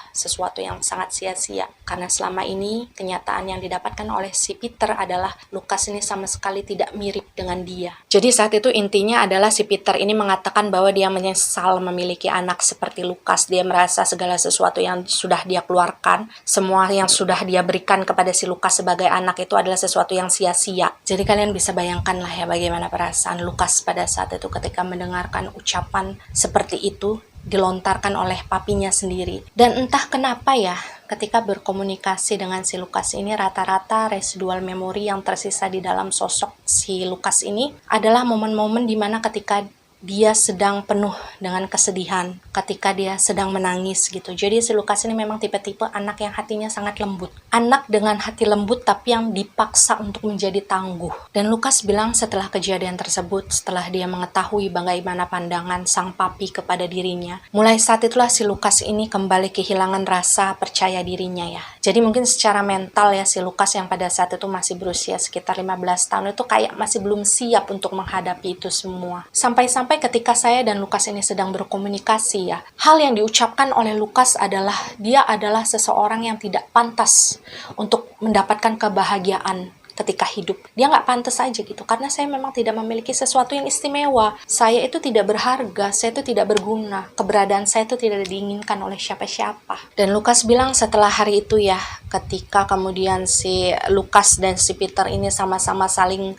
sesuatu yang sangat sia-sia. Karena selama ini kenyataan yang didapatkan oleh si Peter adalah Lukas ini sama sekali tidak mirip dengan dia. Jadi saat itu intinya adalah si Peter ini mengatakan bahwa dia menyesal memiliki anak seperti Lukas. Dia merasa segala sesuatu yang sudah dia keluarkan, semua yang sudah dia berikan kepada si Lukas sebagai anak itu adalah sesuatu yang sia-sia. Jadi kalian bisa bayangkan lah ya bagaimana perasaan Lukas pada saat itu ketika mendengarkan ucapan seperti itu dilontarkan oleh papinya sendiri. Dan entah kenapa ya, ketika berkomunikasi dengan si Lukas ini, rata-rata residual memori yang tersisa di dalam sosok si Lukas ini adalah momen-momen dimana ketika dia sedang penuh dengan kesedihan, ketika dia sedang menangis gitu. Jadi si Lukas ini memang tipe-tipe anak yang hatinya sangat lembut. Anak dengan hati lembut tapi yang dipaksa untuk menjadi tangguh. Dan Lukas bilang setelah kejadian tersebut, setelah dia mengetahui bagaimana pandangan sang papi kepada dirinya, mulai saat itulah si Lukas ini kembali kehilangan rasa percaya dirinya ya. Jadi mungkin secara mental ya, si Lukas yang pada saat itu masih berusia sekitar 15 tahun itu kayak masih belum siap untuk menghadapi itu semua. Sampai ketika saya dan Lukas ini sedang berkomunikasi ya, hal yang diucapkan oleh Lukas adalah dia adalah seseorang yang tidak pantas untuk mendapatkan kebahagiaan ketika hidup. Dia nggak pantas aja gitu, karena saya memang tidak memiliki sesuatu yang istimewa. Saya itu tidak berharga, saya itu tidak berguna, keberadaan saya itu tidak diinginkan oleh siapa-siapa. Dan Lukas bilang setelah hari itu ya, ketika kemudian si Lukas dan si Peter ini sama-sama saling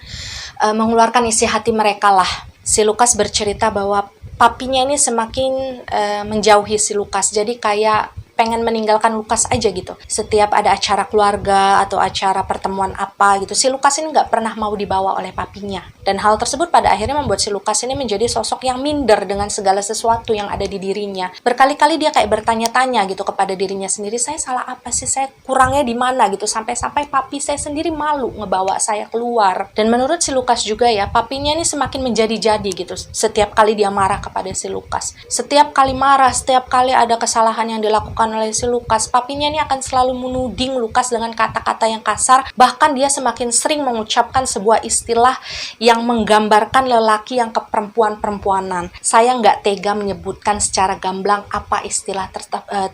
mengeluarkan isi hati mereka lah, si Lukas bercerita bahwa papinya ini semakin menjauhi si Lukas. Jadi kayak pengen meninggalkan Lukas aja gitu. Setiap ada acara keluarga atau acara pertemuan apa gitu, si Lukas ini nggak pernah mau dibawa oleh papinya. Dan hal tersebut pada akhirnya membuat si Lukas ini menjadi sosok yang minder dengan segala sesuatu yang ada di dirinya. Berkali-kali dia kayak bertanya-tanya gitu kepada dirinya sendiri, saya salah apa sih, saya kurangnya di mana gitu, sampai-sampai papi saya sendiri malu ngebawa saya keluar. Dan menurut si Lukas juga ya, papinya ini semakin menjadi-jadi gitu. Setiap kali dia marah kepada si Lukas, setiap kali marah, setiap kali ada kesalahan yang dilakukan oleh si Lukas, papinya ini akan selalu menuding Lukas dengan kata-kata yang kasar. Bahkan dia semakin sering mengucapkan sebuah istilah yang menggambarkan lelaki yang keperempuan-perempuanan. Saya nggak tega menyebutkan secara gamblang apa istilah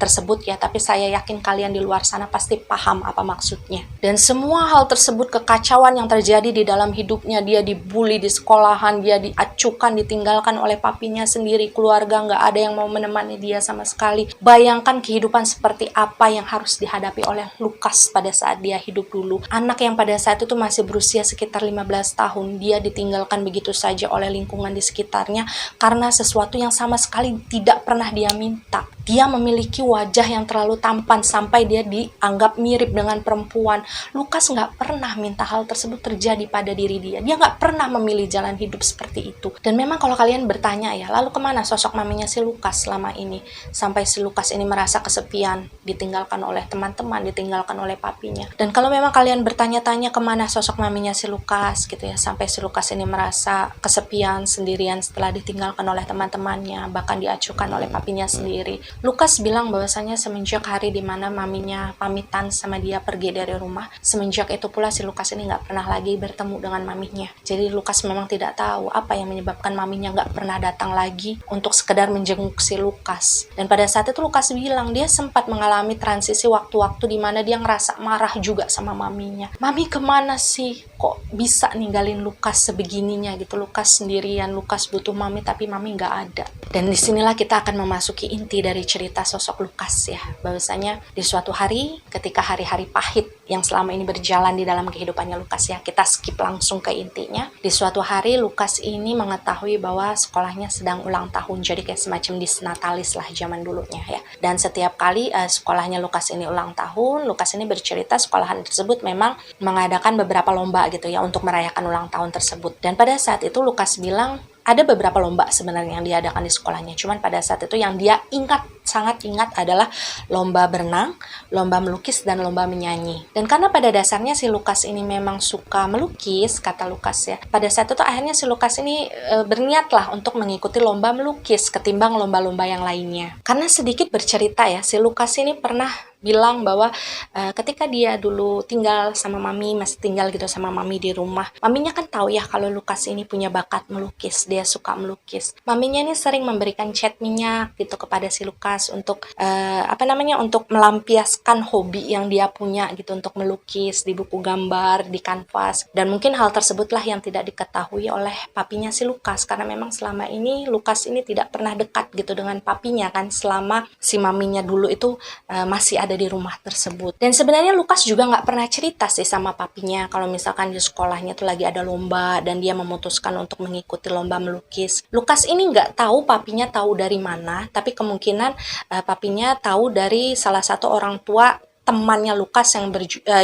tersebut ya, tapi saya yakin kalian di luar sana pasti paham apa maksudnya. Dan semua hal tersebut, kekacauan yang terjadi di dalam hidupnya, dia dibully di sekolahan, dia diacukan, ditinggalkan oleh papinya sendiri, keluarga nggak ada yang mau menemani dia sama sekali. Bayangkan kehidupan seperti apa yang harus dihadapi oleh Lukas pada saat dia hidup dulu. Anak yang pada saat itu masih berusia sekitar 15 tahun, dia ditinggalkan begitu saja oleh lingkungan di sekitarnya karena sesuatu yang sama sekali tidak pernah dia minta. Dia memiliki wajah yang terlalu tampan sampai dia dianggap mirip dengan perempuan. Lukas nggak pernah minta hal tersebut terjadi pada diri dia. Dia nggak pernah memilih jalan hidup seperti itu. Dan memang kalau kalian bertanya ya, lalu kemana sosok maminya si Lukas selama ini? Sampai si Lukas ini merasa kesepian, ditinggalkan oleh teman-teman, ditinggalkan oleh papinya. Dan kalau memang kalian bertanya-tanya kemana sosok maminya si Lukas gitu ya, sampai si Lukas ini merasa kesepian, sendirian setelah ditinggalkan oleh teman-temannya, bahkan diacukan oleh papinya sendiri. Lukas bilang bahwasanya semenjak hari dimana maminya pamitan sama dia pergi dari rumah, semenjak itu pula si Lukas ini nggak pernah lagi bertemu dengan maminya. Jadi Lukas memang tidak tahu apa yang menyebabkan maminya nggak pernah datang lagi untuk sekedar menjenguk si Lukas. Dan pada saat itu Lukas bilang dia sempat mengalami transisi waktu-waktu di mana dia ngerasa marah juga sama maminya. Mami kemana sih? Kok bisa ninggalin Lukas sebegininya gitu? Lukas sendirian, Lukas butuh mami tapi mami nggak ada. Dan disinilah kita akan memasuki inti dari cerita sosok Lukas ya, bahwasanya di suatu hari ketika hari-hari pahit yang selama ini berjalan di dalam kehidupannya Lukas ya, kita skip langsung ke intinya. Di suatu hari Lukas ini mengetahui bahwa sekolahnya sedang ulang tahun, jadi kayak semacam disnatalis lah zaman dulunya ya. Dan setiap kali sekolahnya Lukas ini ulang tahun, Lukas ini bercerita sekolahan tersebut memang mengadakan beberapa lomba gitu ya untuk merayakan ulang tahun tersebut. Dan pada saat itu Lukas bilang ada beberapa lomba sebenarnya yang diadakan di sekolahnya. Cuman pada saat itu yang dia sangat ingat adalah lomba berenang, lomba melukis, dan lomba menyanyi. Dan karena pada dasarnya si Lukas ini memang suka melukis, kata Lukas ya. Pada saat itu akhirnya si Lukas ini berniatlah untuk mengikuti lomba melukis ketimbang lomba-lomba yang lainnya. Karena sedikit bercerita ya, si Lukas ini pernah bilang bahwa ketika dia dulu tinggal sama mami, masih tinggal gitu sama mami di rumah, maminya kan tahu ya kalau Lukas ini punya bakat melukis, dia suka melukis. Maminya ini sering memberikan cat minyak gitu kepada si Lukas untuk untuk melampiaskan hobi yang dia punya gitu, untuk melukis di buku gambar, di kanvas. Dan mungkin hal tersebutlah yang tidak diketahui oleh papinya si Lukas, karena memang selama ini Lukas ini tidak pernah dekat gitu dengan papinya kan, selama si maminya dulu itu masih ada di rumah tersebut. Dan sebenarnya Lukas juga nggak pernah cerita sih sama papinya kalau misalkan di sekolahnya tuh lagi ada lomba dan dia memutuskan untuk mengikuti lomba melukis. Lukas ini nggak tahu papinya tahu dari mana, tapi kemungkinan papinya tahu dari salah satu orang tua temannya Lukas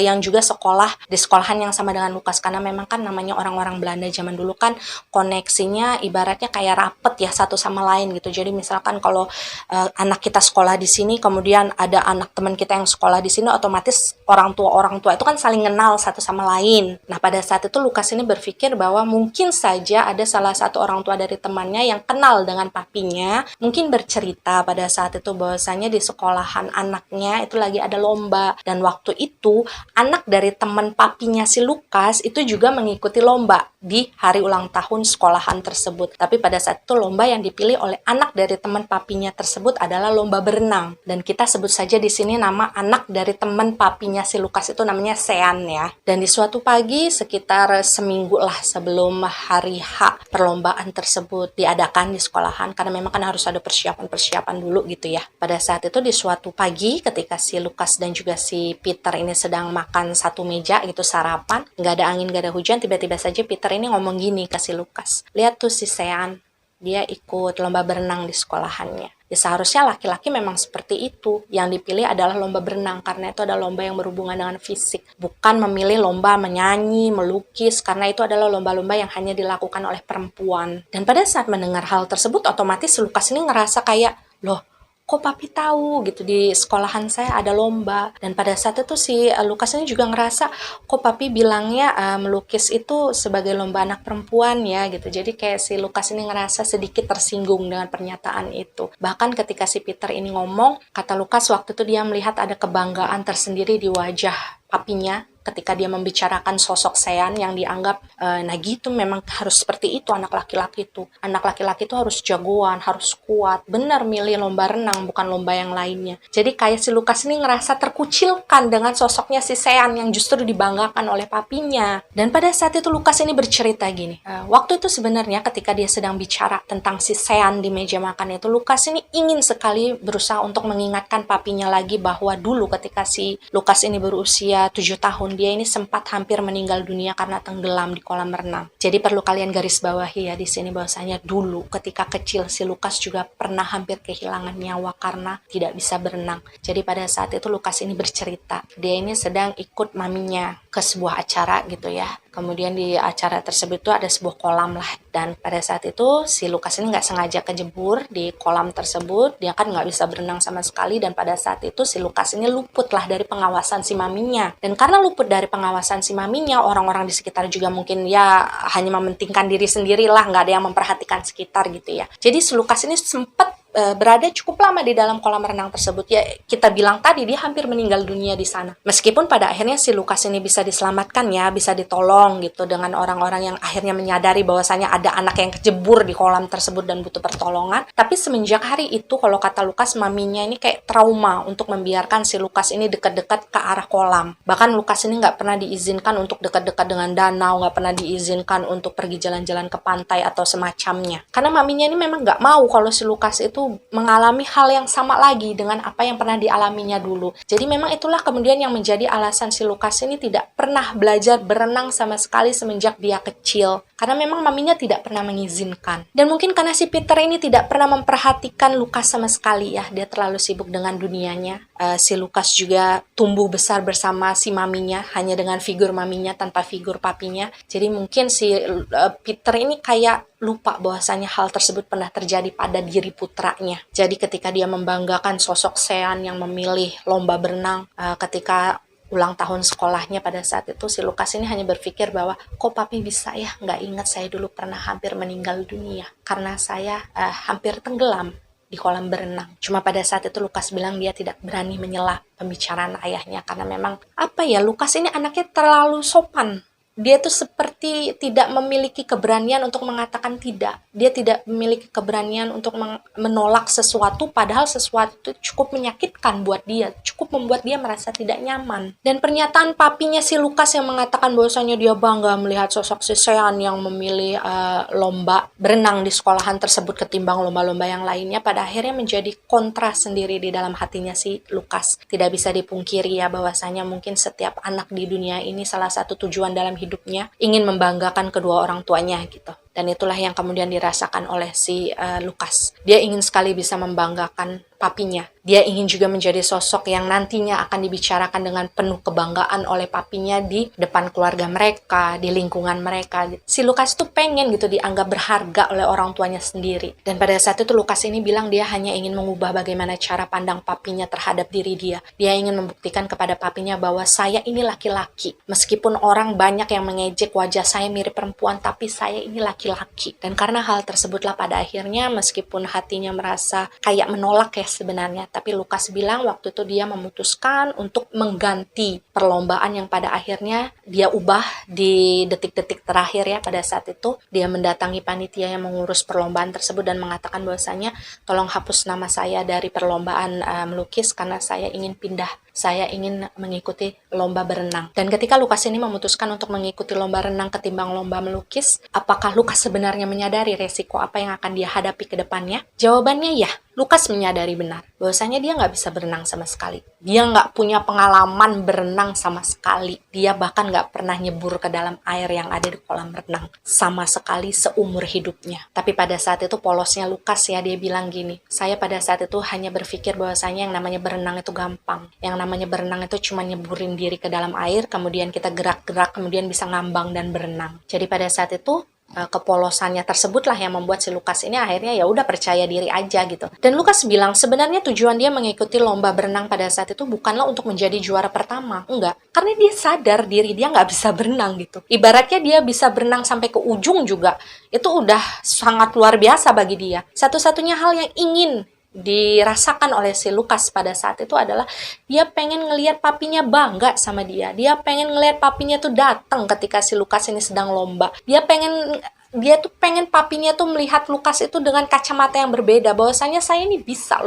yang juga sekolah di sekolahan yang sama dengan Lukas, karena memang kan namanya orang-orang Belanda zaman dulu kan koneksinya ibaratnya kayak rapet ya satu sama lain gitu. Jadi misalkan kalau anak kita sekolah di sini, kemudian ada anak teman kita yang sekolah di sini, otomatis orang tua itu kan saling kenal satu sama lain. Nah pada saat itu Lukas ini berpikir bahwa mungkin saja ada salah satu orang tua dari temannya yang kenal dengan papinya, mungkin bercerita pada saat itu bahwasanya di sekolahan anaknya itu lagi ada lomba. Dan waktu itu anak dari teman papinya si Lukas itu juga mengikuti lomba di hari ulang tahun sekolahan tersebut. Tapi pada saat itu lomba yang dipilih oleh anak dari teman papinya tersebut adalah lomba berenang. Dan kita sebut saja di sini nama anak dari teman papinya papinya si Lukas itu namanya Sean ya. Dan di suatu pagi sekitar seminggu lah sebelum hari H perlombaan tersebut diadakan di sekolahan, karena memang kan harus ada persiapan-persiapan dulu gitu ya. Pada saat itu di suatu pagi ketika si Lukas dan juga si Peter ini sedang makan satu meja gitu, sarapan, nggak ada angin nggak ada hujan, tiba-tiba saja Peter ini ngomong gini ke si Lukas, lihat tuh si Sean, dia ikut lomba berenang di sekolahannya. Ya seharusnya laki-laki memang seperti itu. Yang dipilih adalah lomba berenang karena itu adalah lomba yang berhubungan dengan fisik. Bukan memilih lomba menyanyi, melukis, karena itu adalah lomba-lomba yang hanya dilakukan oleh perempuan. Dan pada saat mendengar hal tersebut, otomatis Lukas ini ngerasa kayak, loh, kok papi tahu gitu di sekolahan saya ada lomba. Dan pada saat itu si Lukas ini juga ngerasa kok papi bilangnya melukis itu sebagai lomba anak perempuan ya gitu. Jadi kayak si Lukas ini ngerasa sedikit tersinggung dengan pernyataan itu. Bahkan ketika si Peter ini ngomong, kata Lukas waktu itu dia melihat ada kebanggaan tersendiri di wajah papinya ketika dia membicarakan sosok Sean yang dianggap nah gitu, memang harus seperti itu anak laki-laki itu. Anak laki-laki itu harus jagoan, harus kuat. Benar milih lomba renang bukan lomba yang lainnya. Jadi kayak si Lukas ini ngerasa terkucilkan dengan sosoknya si Sean yang justru dibanggakan oleh papinya. Dan pada saat itu Lukas ini bercerita gini. Waktu itu sebenarnya ketika dia sedang bicara tentang si Sean di meja makan itu, Lukas ini ingin sekali berusaha untuk mengingatkan papinya lagi bahwa dulu ketika si Lukas ini berusia 7 tahun, dia ini sempat hampir meninggal dunia karena tenggelam di kolam renang. Jadi perlu kalian garis bawahi ya di sini bahwasanya dulu ketika kecil si Lukas juga pernah hampir kehilangan nyawa karena tidak bisa berenang. Jadi pada saat itu Lukas ini bercerita, dia ini sedang ikut maminya ke sebuah acara gitu ya. Kemudian di acara tersebut tuh ada sebuah kolam lah, dan pada saat itu si Lukas ini nggak sengaja kejebur di kolam tersebut. Dia kan nggak bisa berenang sama sekali, dan pada saat itu si Lukas ini luput lah dari pengawasan si maminya. Dan karena luput dari pengawasan si maminya, orang-orang di sekitar juga mungkin ya hanya mementingkan diri sendiri lah, nggak ada yang memperhatikan sekitar gitu ya. Jadi si Lukas ini sempat berada cukup lama di dalam kolam renang tersebut. Ya kita bilang tadi dia hampir meninggal dunia di sana. Meskipun pada akhirnya si Lukas ini bisa diselamatkan ya, bisa ditolong gitu dengan orang-orang yang akhirnya menyadari bahwasanya ada anak yang kejebur di kolam tersebut dan butuh pertolongan. Tapi semenjak hari itu kalau kata Lukas, maminya ini kayak trauma untuk membiarkan si Lukas ini dekat-dekat ke arah kolam. Bahkan Lukas ini nggak pernah diizinkan untuk dekat-dekat dengan danau, nggak pernah diizinkan untuk pergi jalan-jalan ke pantai atau semacamnya. Karena maminya ini memang nggak mau kalau si Lukas itu mengalami hal yang sama lagi dengan apa yang pernah dialaminya dulu. Jadi memang itulah kemudian yang menjadi alasan si Lukas ini tidak pernah belajar berenang sama sekali semenjak dia kecil. Karena memang maminya tidak pernah mengizinkan. Dan mungkin karena si Peter ini tidak pernah memperhatikan Lukas sama sekali ya. Dia terlalu sibuk dengan dunianya. Si Lukas juga tumbuh besar bersama si maminya, hanya dengan figur maminya tanpa figur papinya. Jadi mungkin si Peter ini kayak lupa bahwasanya hal tersebut pernah terjadi pada diri putranya. Jadi ketika dia membanggakan sosok Sean yang memilih lomba berenang ketika ulang tahun sekolahnya pada saat itu, si Lukas ini hanya berpikir bahwa kok papi bisa ya nggak ingat saya dulu pernah hampir meninggal dunia karena saya hampir tenggelam di kolam berenang. Cuma pada saat itu Lukas bilang dia tidak berani menyela pembicaraan ayahnya karena memang Lukas ini anaknya terlalu sopan. Dia tuh seperti tidak memiliki keberanian untuk mengatakan tidak. Dia tidak memiliki keberanian untuk menolak sesuatu, padahal sesuatu itu cukup menyakitkan buat dia, cukup membuat dia merasa tidak nyaman. Dan pernyataan papinya si Lukas yang mengatakan bahwasanya dia bangga melihat sosok si Sean yang memilih lomba berenang di sekolahan tersebut ketimbang lomba-lomba yang lainnya, pada akhirnya menjadi kontra sendiri di dalam hatinya si Lukas. Tidak bisa dipungkiri ya bahwasanya mungkin setiap anak di dunia ini salah satu tujuan dalam hidupnya ingin membanggakan kedua orang tuanya gitu. Dan itulah yang kemudian dirasakan oleh si Lukas. Dia ingin sekali bisa membanggakan papinya. Dia ingin juga menjadi sosok yang nantinya akan dibicarakan dengan penuh kebanggaan oleh papinya di depan keluarga mereka, di lingkungan mereka. Si Lukas tuh pengen gitu dianggap berharga oleh orang tuanya sendiri. Dan pada saat itu Lukas ini bilang dia hanya ingin mengubah bagaimana cara pandang papinya terhadap diri dia. Dia ingin membuktikan kepada papinya bahwa saya ini laki-laki. Meskipun orang banyak yang mengejek wajah saya mirip perempuan, tapi saya ini laki-laki. Dan karena hal tersebutlah pada akhirnya meskipun hatinya merasa kayak menolak ya sebenarnya, tapi Lukas bilang waktu itu dia memutuskan untuk mengganti perlombaan yang pada akhirnya dia ubah di detik-detik terakhir ya. Pada saat itu dia mendatangi panitia yang mengurus perlombaan tersebut dan mengatakan bahwasanya tolong hapus nama saya dari perlombaan melukis karena saya ingin pindah saya ingin mengikuti lomba berenang. Dan ketika Lukas ini memutuskan untuk mengikuti lomba renang ketimbang lomba melukis, apakah Lukas sebenarnya menyadari resiko apa yang akan dia hadapi ke depannya? Jawabannya ya, Lukas menyadari benar bahwasanya dia nggak bisa berenang sama sekali. Dia nggak punya pengalaman berenang sama sekali. Dia bahkan nggak pernah nyebur ke dalam air yang ada di kolam renang sama sekali seumur hidupnya. Tapi pada saat itu polosnya Lukas ya, dia bilang gini, saya pada saat itu hanya berpikir bahwasanya yang namanya berenang itu gampang. Yang namanya berenang itu cuma nyeburin diri ke dalam air, kemudian kita gerak-gerak, kemudian bisa ngambang dan berenang. Jadi pada saat itu kepolosannya tersebutlah yang membuat si Lukas ini akhirnya ya udah percaya diri aja gitu. Dan Lukas bilang sebenarnya tujuan dia mengikuti lomba berenang pada saat itu bukanlah untuk menjadi juara pertama, enggak. Karena dia sadar diri dia nggak bisa berenang gitu. Ibaratnya dia bisa berenang sampai ke ujung juga, itu udah sangat luar biasa bagi dia. Satu-satunya hal yang ingin dirasakan oleh si Lukas pada saat itu adalah dia pengen ngelihat papinya bangga sama dia. Dia pengen ngelihat papinya tuh datang ketika si Lukas ini sedang lomba. Dia tuh pengen papinya tuh melihat Lukas itu dengan kacamata yang berbeda, bahwasanya saya ini bisa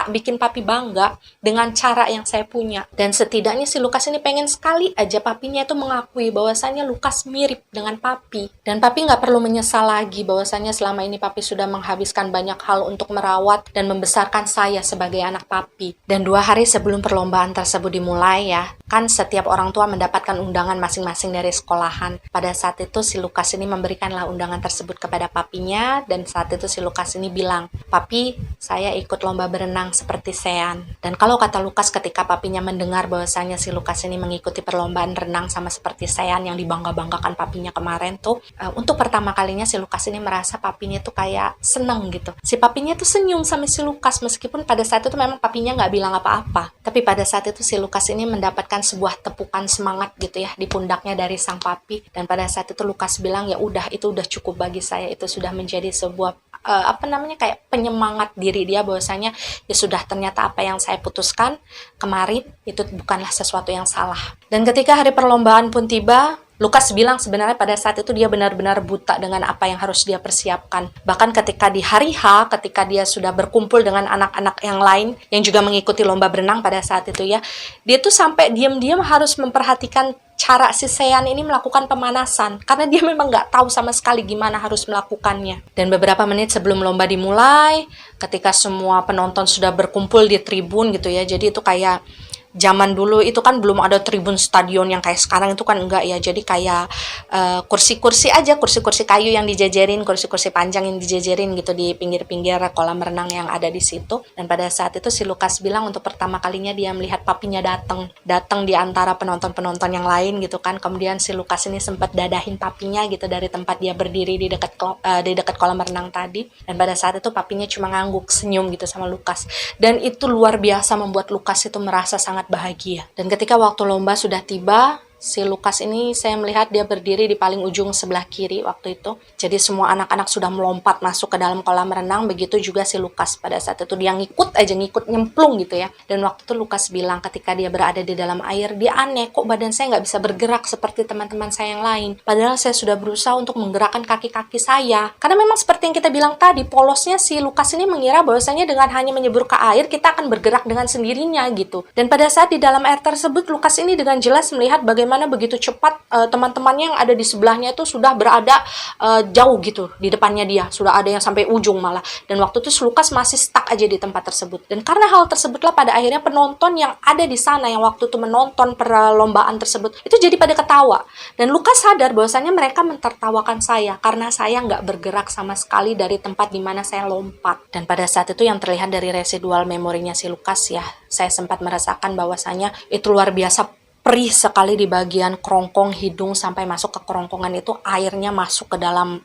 bikin papi bangga dengan cara yang saya punya. Dan setidaknya si Lukas ini pengen sekali aja papinya itu mengakui bahwasannya Lukas mirip dengan papi. Dan papi nggak perlu menyesal lagi bahwasannya selama ini papi sudah menghabiskan banyak hal untuk merawat dan membesarkan saya sebagai anak papi. Dan 2 hari sebelum perlombaan tersebut dimulai ya, kan setiap orang tua mendapatkan undangan masing-masing dari sekolahan. Pada saat itu si Lukas ini memberikanlah undangan tersebut kepada papinya, dan saat itu si Lukas ini bilang, "Papi, saya ikut lomba berenang seperti Sean." Dan kalau kata Lukas ketika papinya mendengar bahwasanya si Lukas ini mengikuti perlombaan renang sama seperti Sean yang dibangga-banggakan papinya kemarin tuh, untuk pertama kalinya si Lukas ini merasa papinya tuh kayak seneng gitu. Si papinya tuh senyum sama si Lukas, meskipun pada saat itu memang papinya nggak bilang apa-apa. Tapi pada saat itu si Lukas ini mendapatkan sebuah tepukan semangat gitu ya di pundaknya dari sang papi. Dan pada saat itu Lukas bilang, ya udah, itu udah cukup bagi saya, itu sudah menjadi sebuah kayak penyemangat diri dia bahwasanya ya sudah, ternyata apa yang saya putuskan kemarin itu bukanlah sesuatu yang salah. Dan ketika hari perlombaan pun tiba, Lukas bilang sebenarnya pada saat itu dia benar-benar buta dengan apa yang harus dia persiapkan. Bahkan ketika di hari H, ketika dia sudah berkumpul dengan anak-anak yang lain yang juga mengikuti lomba berenang pada saat itu ya, dia tuh sampai diam-diam harus memperhatikan cara si Sean ini melakukan pemanasan, karena dia memang nggak tahu sama sekali gimana harus melakukannya. Dan beberapa menit sebelum lomba dimulai, ketika semua penonton sudah berkumpul di tribun gitu ya, jadi itu kayak zaman dulu itu kan belum ada tribun stadion yang kayak sekarang itu kan enggak ya, jadi kayak kursi-kursi aja, kursi-kursi kayu yang dijajarin, kursi-kursi panjang yang dijajarin gitu di pinggir-pinggir kolam renang yang ada di situ. Dan pada saat itu si Lukas bilang untuk pertama kalinya dia melihat papinya datang di antara penonton-penonton yang lain gitu kan. Kemudian si Lukas ini sempat dadahin papinya gitu dari tempat dia berdiri di dekat kolam renang tadi. Dan pada saat itu papinya cuma ngangguk senyum gitu sama Lukas. Dan itu luar biasa membuat Lukas itu merasa sangat bahagia. Dan ketika waktu lomba sudah tiba, si Lukas ini saya melihat dia berdiri di paling ujung sebelah kiri waktu itu. Jadi semua anak-anak sudah melompat masuk ke dalam kolam renang, begitu juga si Lukas. Pada saat itu dia ngikut nyemplung gitu ya. Dan waktu itu Lukas bilang ketika dia berada di dalam air, dia aneh, kok badan saya nggak bisa bergerak seperti teman-teman saya yang lain. Padahal saya sudah berusaha untuk menggerakkan kaki-kaki saya. Karena memang seperti yang kita bilang tadi, polosnya si Lukas ini mengira bahwasanya dengan hanya menyebur ke air, kita akan bergerak dengan sendirinya gitu. Dan pada saat di dalam air tersebut, Lukas ini dengan jelas melihat bagaimana begitu cepat teman-temannya yang ada di sebelahnya itu sudah berada jauh gitu di depannya dia, sudah ada yang sampai ujung malah. Dan waktu itu Lukas masih stuck aja di tempat tersebut. Dan karena hal tersebutlah pada akhirnya penonton yang ada di sana yang waktu itu menonton perlombaan tersebut itu jadi pada ketawa. Dan Lukas sadar bahwasanya mereka mentertawakan saya karena saya nggak bergerak sama sekali dari tempat di mana saya lompat. Dan pada saat itu yang terlihat dari residual memorinya si Lukas ya, saya sempat merasakan bahwasanya itu luar biasa perih sekali di bagian kerongkong hidung, sampai masuk ke kerongkongan itu airnya masuk ke dalam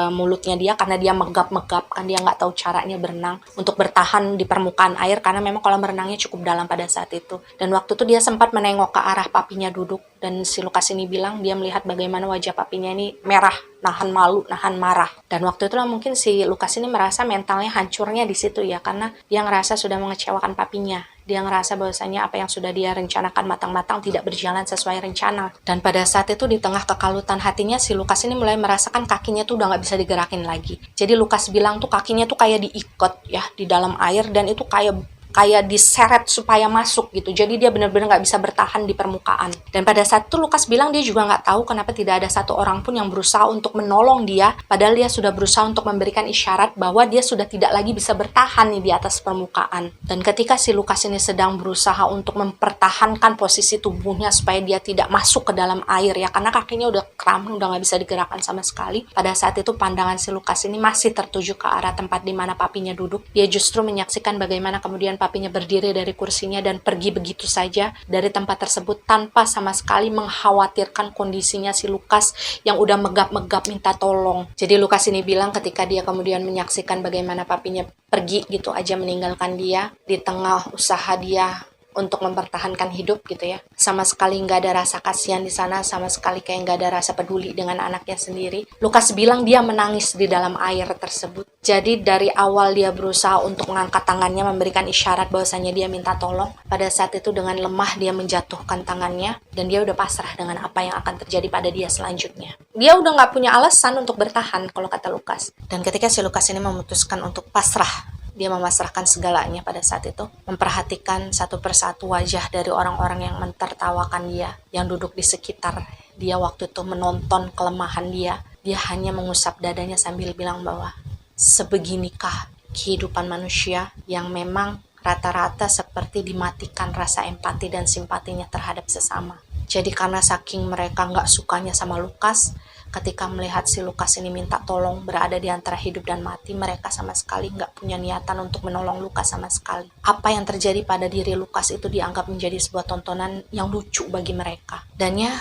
mulutnya dia karena dia megap-megap kan, dia nggak tahu caranya berenang untuk bertahan di permukaan air karena memang kolam renangnya cukup dalam pada saat itu. Dan waktu itu dia sempat menengok ke arah papinya duduk, dan si Lukas ini bilang dia melihat bagaimana wajah papinya ini merah, nahan malu, nahan marah. Dan waktu itulah mungkin si Lukas ini merasa mentalnya hancurnya di situ ya, karena dia ngerasa sudah mengecewakan papinya. Dia ngerasa bahwasanya apa yang sudah dia rencanakan matang-matang tidak berjalan sesuai rencana. Dan pada saat itu di tengah kekalutan hatinya, si Lukas ini mulai merasakan kakinya tuh udah nggak bisa digerakin lagi. Jadi Lukas bilang tuh kakinya tuh kayak diikat ya di dalam air, dan itu kayak kayak diseret supaya masuk gitu. Jadi dia benar-benar nggak bisa bertahan di permukaan. Dan pada saat itu Lukas bilang dia juga nggak tahu kenapa tidak ada satu orang pun yang berusaha untuk menolong dia, padahal dia sudah berusaha untuk memberikan isyarat bahwa dia sudah tidak lagi bisa bertahan nih di atas permukaan. Dan ketika si Lukas ini sedang berusaha untuk mempertahankan posisi tubuhnya supaya dia tidak masuk ke dalam air ya, karena kakinya udah kram, udah nggak bisa digerakkan sama sekali. Pada saat itu pandangan si Lukas ini masih tertuju ke arah tempat di mana papinya duduk. Dia justru menyaksikan bagaimana kemudian papinya berdiri dari kursinya dan pergi begitu saja dari tempat tersebut tanpa sama sekali mengkhawatirkan kondisinya si Lukas yang udah megap-megap minta tolong. Jadi Lukas ini bilang ketika dia kemudian menyaksikan bagaimana papinya pergi gitu aja meninggalkan dia di tengah usaha dia untuk mempertahankan hidup gitu ya. Sama sekali nggak ada rasa kasihan di sana, sama sekali kayak nggak ada rasa peduli dengan anaknya sendiri. Lukas bilang dia menangis di dalam air tersebut. Jadi dari awal dia berusaha untuk mengangkat tangannya, memberikan isyarat bahwasanya dia minta tolong. Pada saat itu dengan lemah dia menjatuhkan tangannya, dan dia udah pasrah dengan apa yang akan terjadi pada dia selanjutnya. Dia udah nggak punya alasan untuk bertahan kalau kata Lukas. Dan ketika si Lukas ini memutuskan untuk pasrah, dia memasrahkan segalanya pada saat itu, memperhatikan satu persatu wajah dari orang-orang yang mentertawakan dia, yang duduk di sekitar dia waktu itu menonton kelemahan dia. Dia hanya mengusap dadanya sambil bilang bahwa sebeginikah kehidupan manusia yang memang rata-rata seperti dimatikan rasa empati dan simpatinya terhadap sesama. Jadi karena saking mereka nggak sukanya sama Lukas, ketika melihat si Lukas ini minta tolong berada di antara hidup dan mati, mereka sama sekali nggak punya niatan untuk menolong Lukas sama sekali. Apa yang terjadi pada diri Lukas itu dianggap menjadi sebuah tontonan yang lucu bagi mereka. Dan ya,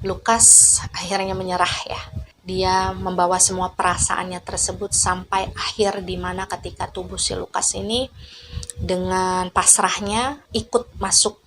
Lukas akhirnya menyerah ya. Dia membawa semua perasaannya tersebut sampai akhir di mana ketika tubuh si Lukas ini dengan pasrahnya ikut masuk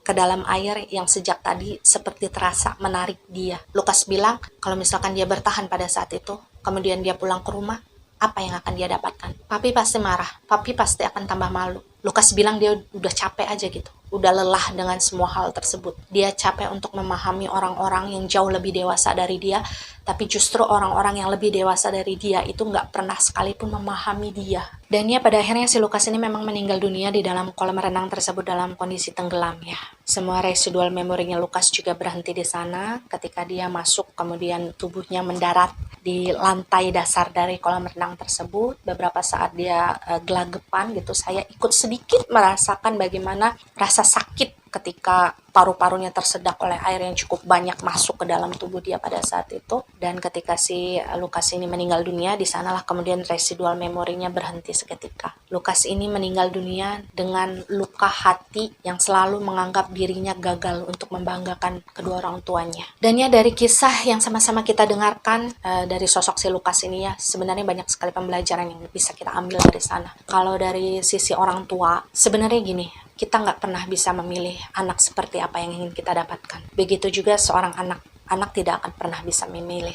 ke dalam air yang sejak tadi seperti terasa menarik dia. Lukas bilang kalau misalkan dia bertahan pada saat itu, kemudian dia pulang ke rumah, apa yang akan dia dapatkan? Papi pasti marah, papi pasti akan tambah malu. Lukas bilang dia udah capek aja gitu, udah lelah dengan semua hal tersebut. Dia capek untuk memahami orang-orang yang jauh lebih dewasa dari dia, tapi justru orang-orang yang lebih dewasa dari dia itu nggak pernah sekalipun memahami dia. Dan ya pada akhirnya si Lukas ini memang meninggal dunia di dalam kolam renang tersebut dalam kondisi tenggelam ya. Semua residual memorinya Lukas juga berhenti di sana ketika dia masuk, kemudian tubuhnya mendarat di lantai dasar dari kolam renang tersebut. Beberapa saat dia gelagapan gitu, saya ikut sedikit merasakan bagaimana rasa sakit ketika paru-parunya tersedak oleh air yang cukup banyak masuk ke dalam tubuh dia pada saat itu. Dan ketika si Lukas ini meninggal dunia, di sanalah kemudian residual memorinya berhenti seketika. Lukas ini meninggal dunia dengan luka hati yang selalu menganggap dirinya gagal untuk membanggakan kedua orang tuanya. Dan ya dari kisah yang sama-sama kita dengarkan dari sosok si Lukas ini ya, sebenarnya banyak sekali pembelajaran yang bisa kita ambil dari sana. Kalau dari sisi orang tua, sebenarnya gini, kita nggak pernah bisa memilih anak seperti apa yang ingin kita dapatkan. Begitu juga seorang anak tidak akan pernah bisa memilih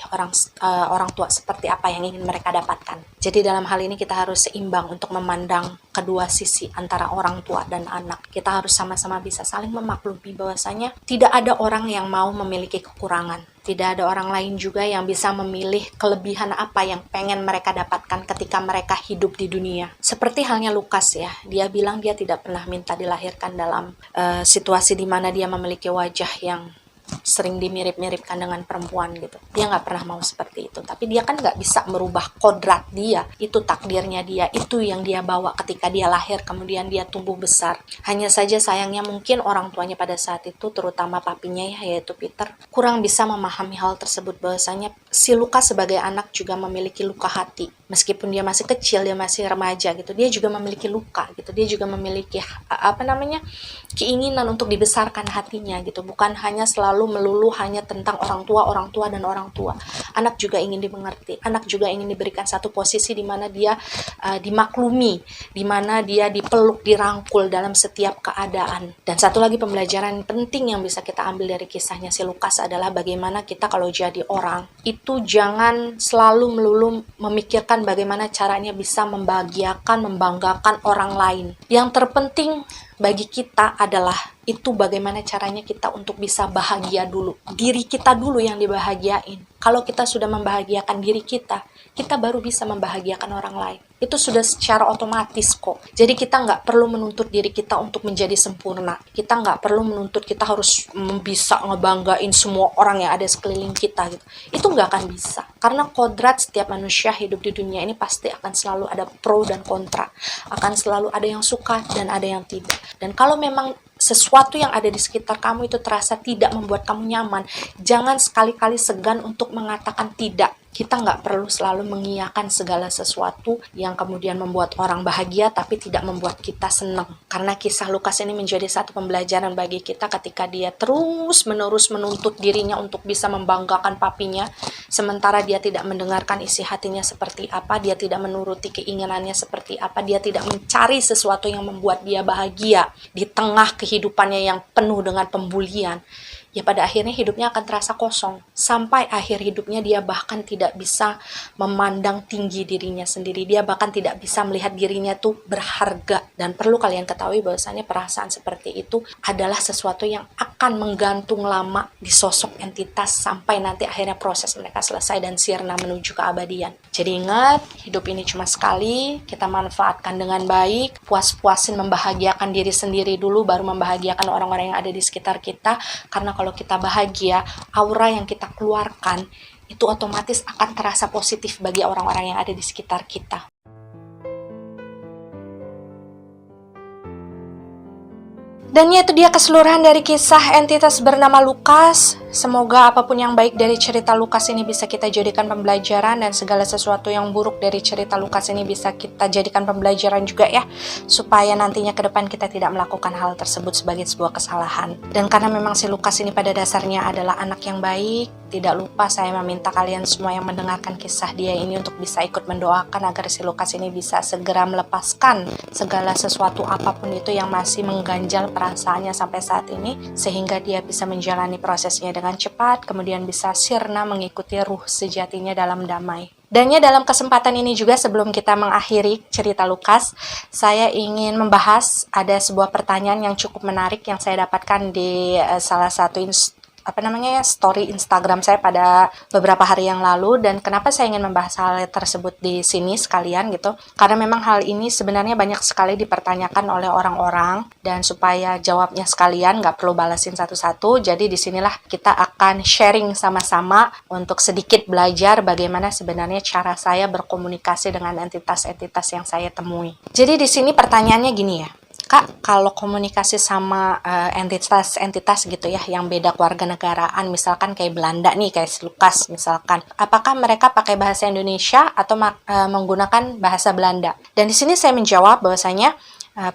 orang tua seperti apa yang ingin mereka dapatkan. Jadi dalam hal ini kita harus seimbang untuk memandang kedua sisi antara orang tua dan anak. Kita harus sama-sama bisa saling memaklumi bahwasanya tidak ada orang yang mau memiliki kekurangan. Tidak ada orang lain juga yang bisa memilih kelebihan apa yang pengen mereka dapatkan ketika mereka hidup di dunia. Seperti halnya Lukas ya, dia bilang dia tidak pernah minta dilahirkan dalam situasi di mana dia memiliki wajah yang sering dimirip-miripkan dengan perempuan gitu. Dia nggak pernah mau seperti itu. Tapi dia kan nggak bisa merubah kodrat dia. Itu takdirnya dia. Itu yang dia bawa ketika dia lahir. Kemudian dia tumbuh besar. Hanya saja sayangnya mungkin orang tuanya pada saat itu, terutama papinya ya, yaitu Peter, kurang bisa memahami hal tersebut. Bahwasanya si Lukas sebagai anak juga memiliki luka hati. Meskipun dia masih kecil, dia masih remaja gitu. Dia juga memiliki luka gitu. Dia juga memiliki keinginan untuk dibesarkan hatinya gitu. Bukan hanya melulu hanya tentang orang tua dan orang tua. Anak juga ingin dimengerti, anak juga ingin diberikan satu posisi di mana dia dimaklumi, di mana dia dipeluk, dirangkul dalam setiap keadaan. Dan satu lagi pembelajaran penting yang bisa kita ambil dari kisahnya si Lukas adalah bagaimana kita kalau jadi orang itu jangan selalu melulu memikirkan bagaimana caranya bisa membahagiakan, membanggakan orang lain. Yang terpenting bagi kita adalah itu bagaimana caranya kita untuk bisa bahagia dulu. Diri kita dulu yang dibahagiain. Kalau kita sudah membahagiakan diri kita, kita baru bisa membahagiakan orang lain. Itu sudah secara otomatis kok. Jadi kita nggak perlu menuntut diri kita untuk menjadi sempurna. Kita nggak perlu menuntut kita harus bisa ngebanggain semua orang yang ada sekeliling kita gitu. Itu nggak akan bisa. Karena kodrat setiap manusia hidup di dunia ini pasti akan selalu ada pro dan kontra. Akan selalu ada yang suka dan ada yang tidak. Dan kalau memang sesuatu yang ada di sekitar kamu itu terasa tidak membuat kamu nyaman, jangan sekali-kali segan untuk mengatakan tidak. Kita nggak perlu selalu mengiyakan segala sesuatu yang kemudian membuat orang bahagia tapi tidak membuat kita senang. Karena kisah Lukas ini menjadi satu pembelajaran bagi kita ketika dia terus-menerus menuntut dirinya untuk bisa membanggakan papinya, sementara dia tidak mendengarkan isi hatinya seperti apa, dia tidak menuruti keinginannya seperti apa, dia tidak mencari sesuatu yang membuat dia bahagia di tengah kehidupannya yang penuh dengan pembulian. Ya pada akhirnya hidupnya akan terasa kosong. Sampai akhir hidupnya dia bahkan tidak bisa memandang tinggi dirinya sendiri. Dia bahkan tidak bisa melihat dirinya tuh berharga. Dan perlu kalian ketahui bahwasannya perasaan seperti itu adalah sesuatu yang akan menggantung lama di sosok entitas sampai nanti akhirnya proses mereka selesai dan sirna menuju keabadian. Jadi ingat, hidup ini cuma sekali, kita manfaatkan dengan baik, puas-puasin membahagiakan diri sendiri dulu, baru membahagiakan orang-orang yang ada di sekitar kita. Karena kalau kita bahagia, aura yang kita keluarkan itu otomatis akan terasa positif bagi orang-orang yang ada di sekitar kita. Dan itu dia keseluruhan dari kisah entitas bernama Lukas. Semoga apapun yang baik dari cerita Lukas ini bisa kita jadikan pembelajaran, dan segala sesuatu yang buruk dari cerita Lukas ini bisa kita jadikan pembelajaran juga ya, supaya nantinya ke depan kita tidak melakukan hal tersebut sebagai sebuah kesalahan. Dan karena memang si Lukas ini pada dasarnya adalah anak yang baik, tidak lupa saya meminta kalian semua yang mendengarkan kisah dia ini untuk bisa ikut mendoakan agar si Lukas ini bisa segera melepaskan segala sesuatu apapun itu yang masih mengganjal perasaannya sampai saat ini, sehingga dia bisa menjalani prosesnya dengan cepat, kemudian bisa sirna mengikuti ruh sejatinya dalam damai. Dan ya dalam kesempatan ini juga sebelum kita mengakhiri cerita Lukas, saya ingin membahas ada sebuah pertanyaan yang cukup menarik yang saya dapatkan di salah satu story Instagram saya pada beberapa hari yang lalu. Dan kenapa saya ingin membahas hal tersebut di sini sekalian gitu, karena memang hal ini sebenarnya banyak sekali dipertanyakan oleh orang-orang, dan supaya jawabnya sekalian nggak perlu balasin satu-satu, jadi disinilah kita akan sharing sama-sama untuk sedikit belajar bagaimana sebenarnya cara saya berkomunikasi dengan entitas-entitas yang saya temui. Jadi di sini pertanyaannya gini ya, Kak, kalau komunikasi sama entitas-entitas gitu ya, yang beda kewarganegaraan, misalkan kayak Belanda nih, kayak Lukas misalkan, apakah mereka pakai bahasa Indonesia atau menggunakan bahasa Belanda? Dan di sini saya menjawab bahwasanya,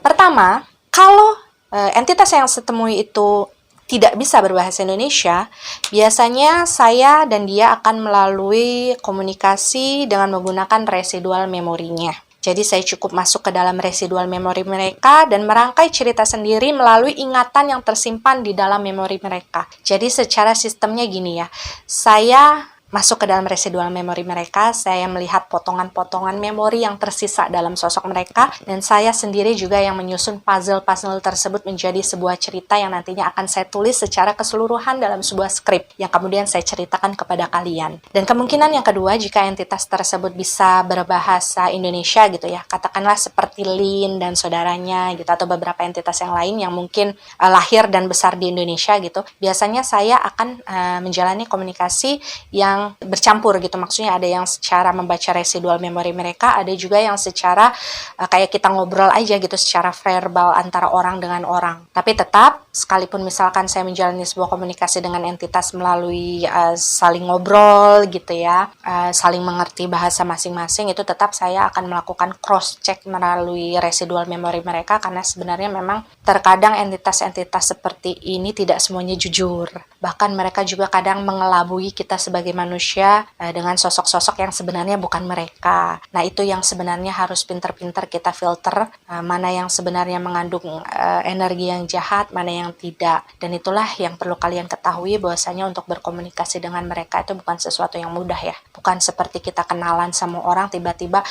pertama, kalau entitas yang saya temui itu tidak bisa berbahasa Indonesia, biasanya saya dan dia akan melalui komunikasi dengan menggunakan residual memorinya. Jadi saya cukup masuk ke dalam residual memori mereka dan merangkai cerita sendiri melalui ingatan yang tersimpan di dalam memori mereka. Jadi secara sistemnya gini ya, saya masuk ke dalam residual memori mereka, saya melihat potongan-potongan memori yang tersisa dalam sosok mereka, dan saya sendiri juga yang menyusun puzzle-puzzle tersebut menjadi sebuah cerita yang nantinya akan saya tulis secara keseluruhan dalam sebuah skrip yang kemudian saya ceritakan kepada kalian. Dan kemungkinan yang kedua, jika entitas tersebut bisa berbahasa Indonesia gitu ya, katakanlah seperti Lin dan saudaranya gitu, atau beberapa entitas yang lain yang mungkin lahir dan besar di Indonesia gitu, biasanya saya akan menjalani komunikasi yang bercampur gitu, maksudnya ada yang secara membaca residual memori mereka, ada juga yang secara kayak kita ngobrol aja gitu, secara verbal antara orang dengan orang. Tapi tetap, sekalipun misalkan saya menjalani sebuah komunikasi dengan entitas melalui saling ngobrol gitu ya, saling mengerti bahasa masing-masing, itu tetap saya akan melakukan cross check melalui residual memori mereka, karena sebenarnya memang terkadang entitas-entitas seperti ini tidak semuanya jujur. Bahkan mereka juga kadang mengelabui kita sebagai manusia dengan sosok-sosok yang sebenarnya bukan mereka. Nah, itu yang sebenarnya harus pinter-pinter kita filter, mana yang sebenarnya mengandung energi yang jahat, mana yang tidak. Dan itulah yang perlu kalian ketahui, bahwasanya untuk berkomunikasi dengan mereka itu bukan sesuatu yang mudah ya. Bukan seperti kita kenalan sama orang tiba-tiba,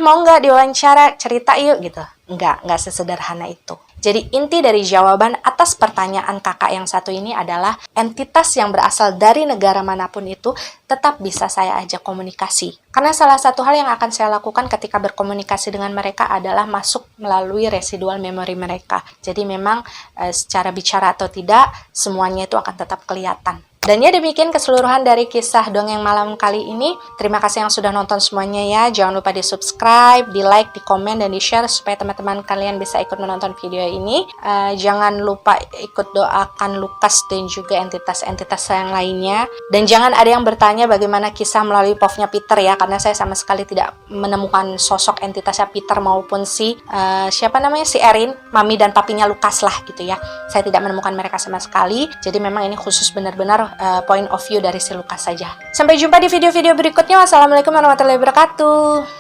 mau nggak diwawancara, cerita yuk gitu. Nggak sesederhana itu. Jadi inti dari jawaban atas pertanyaan kakak yang satu ini adalah entitas yang berasal dari negara manapun itu tetap bisa saya ajak komunikasi. Karena salah satu hal yang akan saya lakukan ketika berkomunikasi dengan mereka adalah masuk melalui residual memory mereka. Jadi memang secara bicara atau tidak, semuanya itu akan tetap kelihatan. Dan ya demikian keseluruhan dari kisah dongeng malam kali ini. Terima kasih yang sudah nonton semuanya ya. Jangan lupa di subscribe, di like, di komen, dan di share supaya teman-teman kalian bisa ikut menonton video ini. Jangan lupa ikut doakan Lukas dan juga entitas-entitas yang lainnya. Dan jangan ada yang bertanya bagaimana kisah melalui POV-nya Peter ya, karena saya sama sekali tidak menemukan sosok entitasnya Peter maupun si Erin, mami dan papinya Lukas lah gitu ya. Saya tidak menemukan mereka sama sekali. Jadi memang ini khusus benar-benar point of view dari si Lukas saja. Sampai jumpa di video-video berikutnya. Wassalamualaikum warahmatullahi wabarakatuh.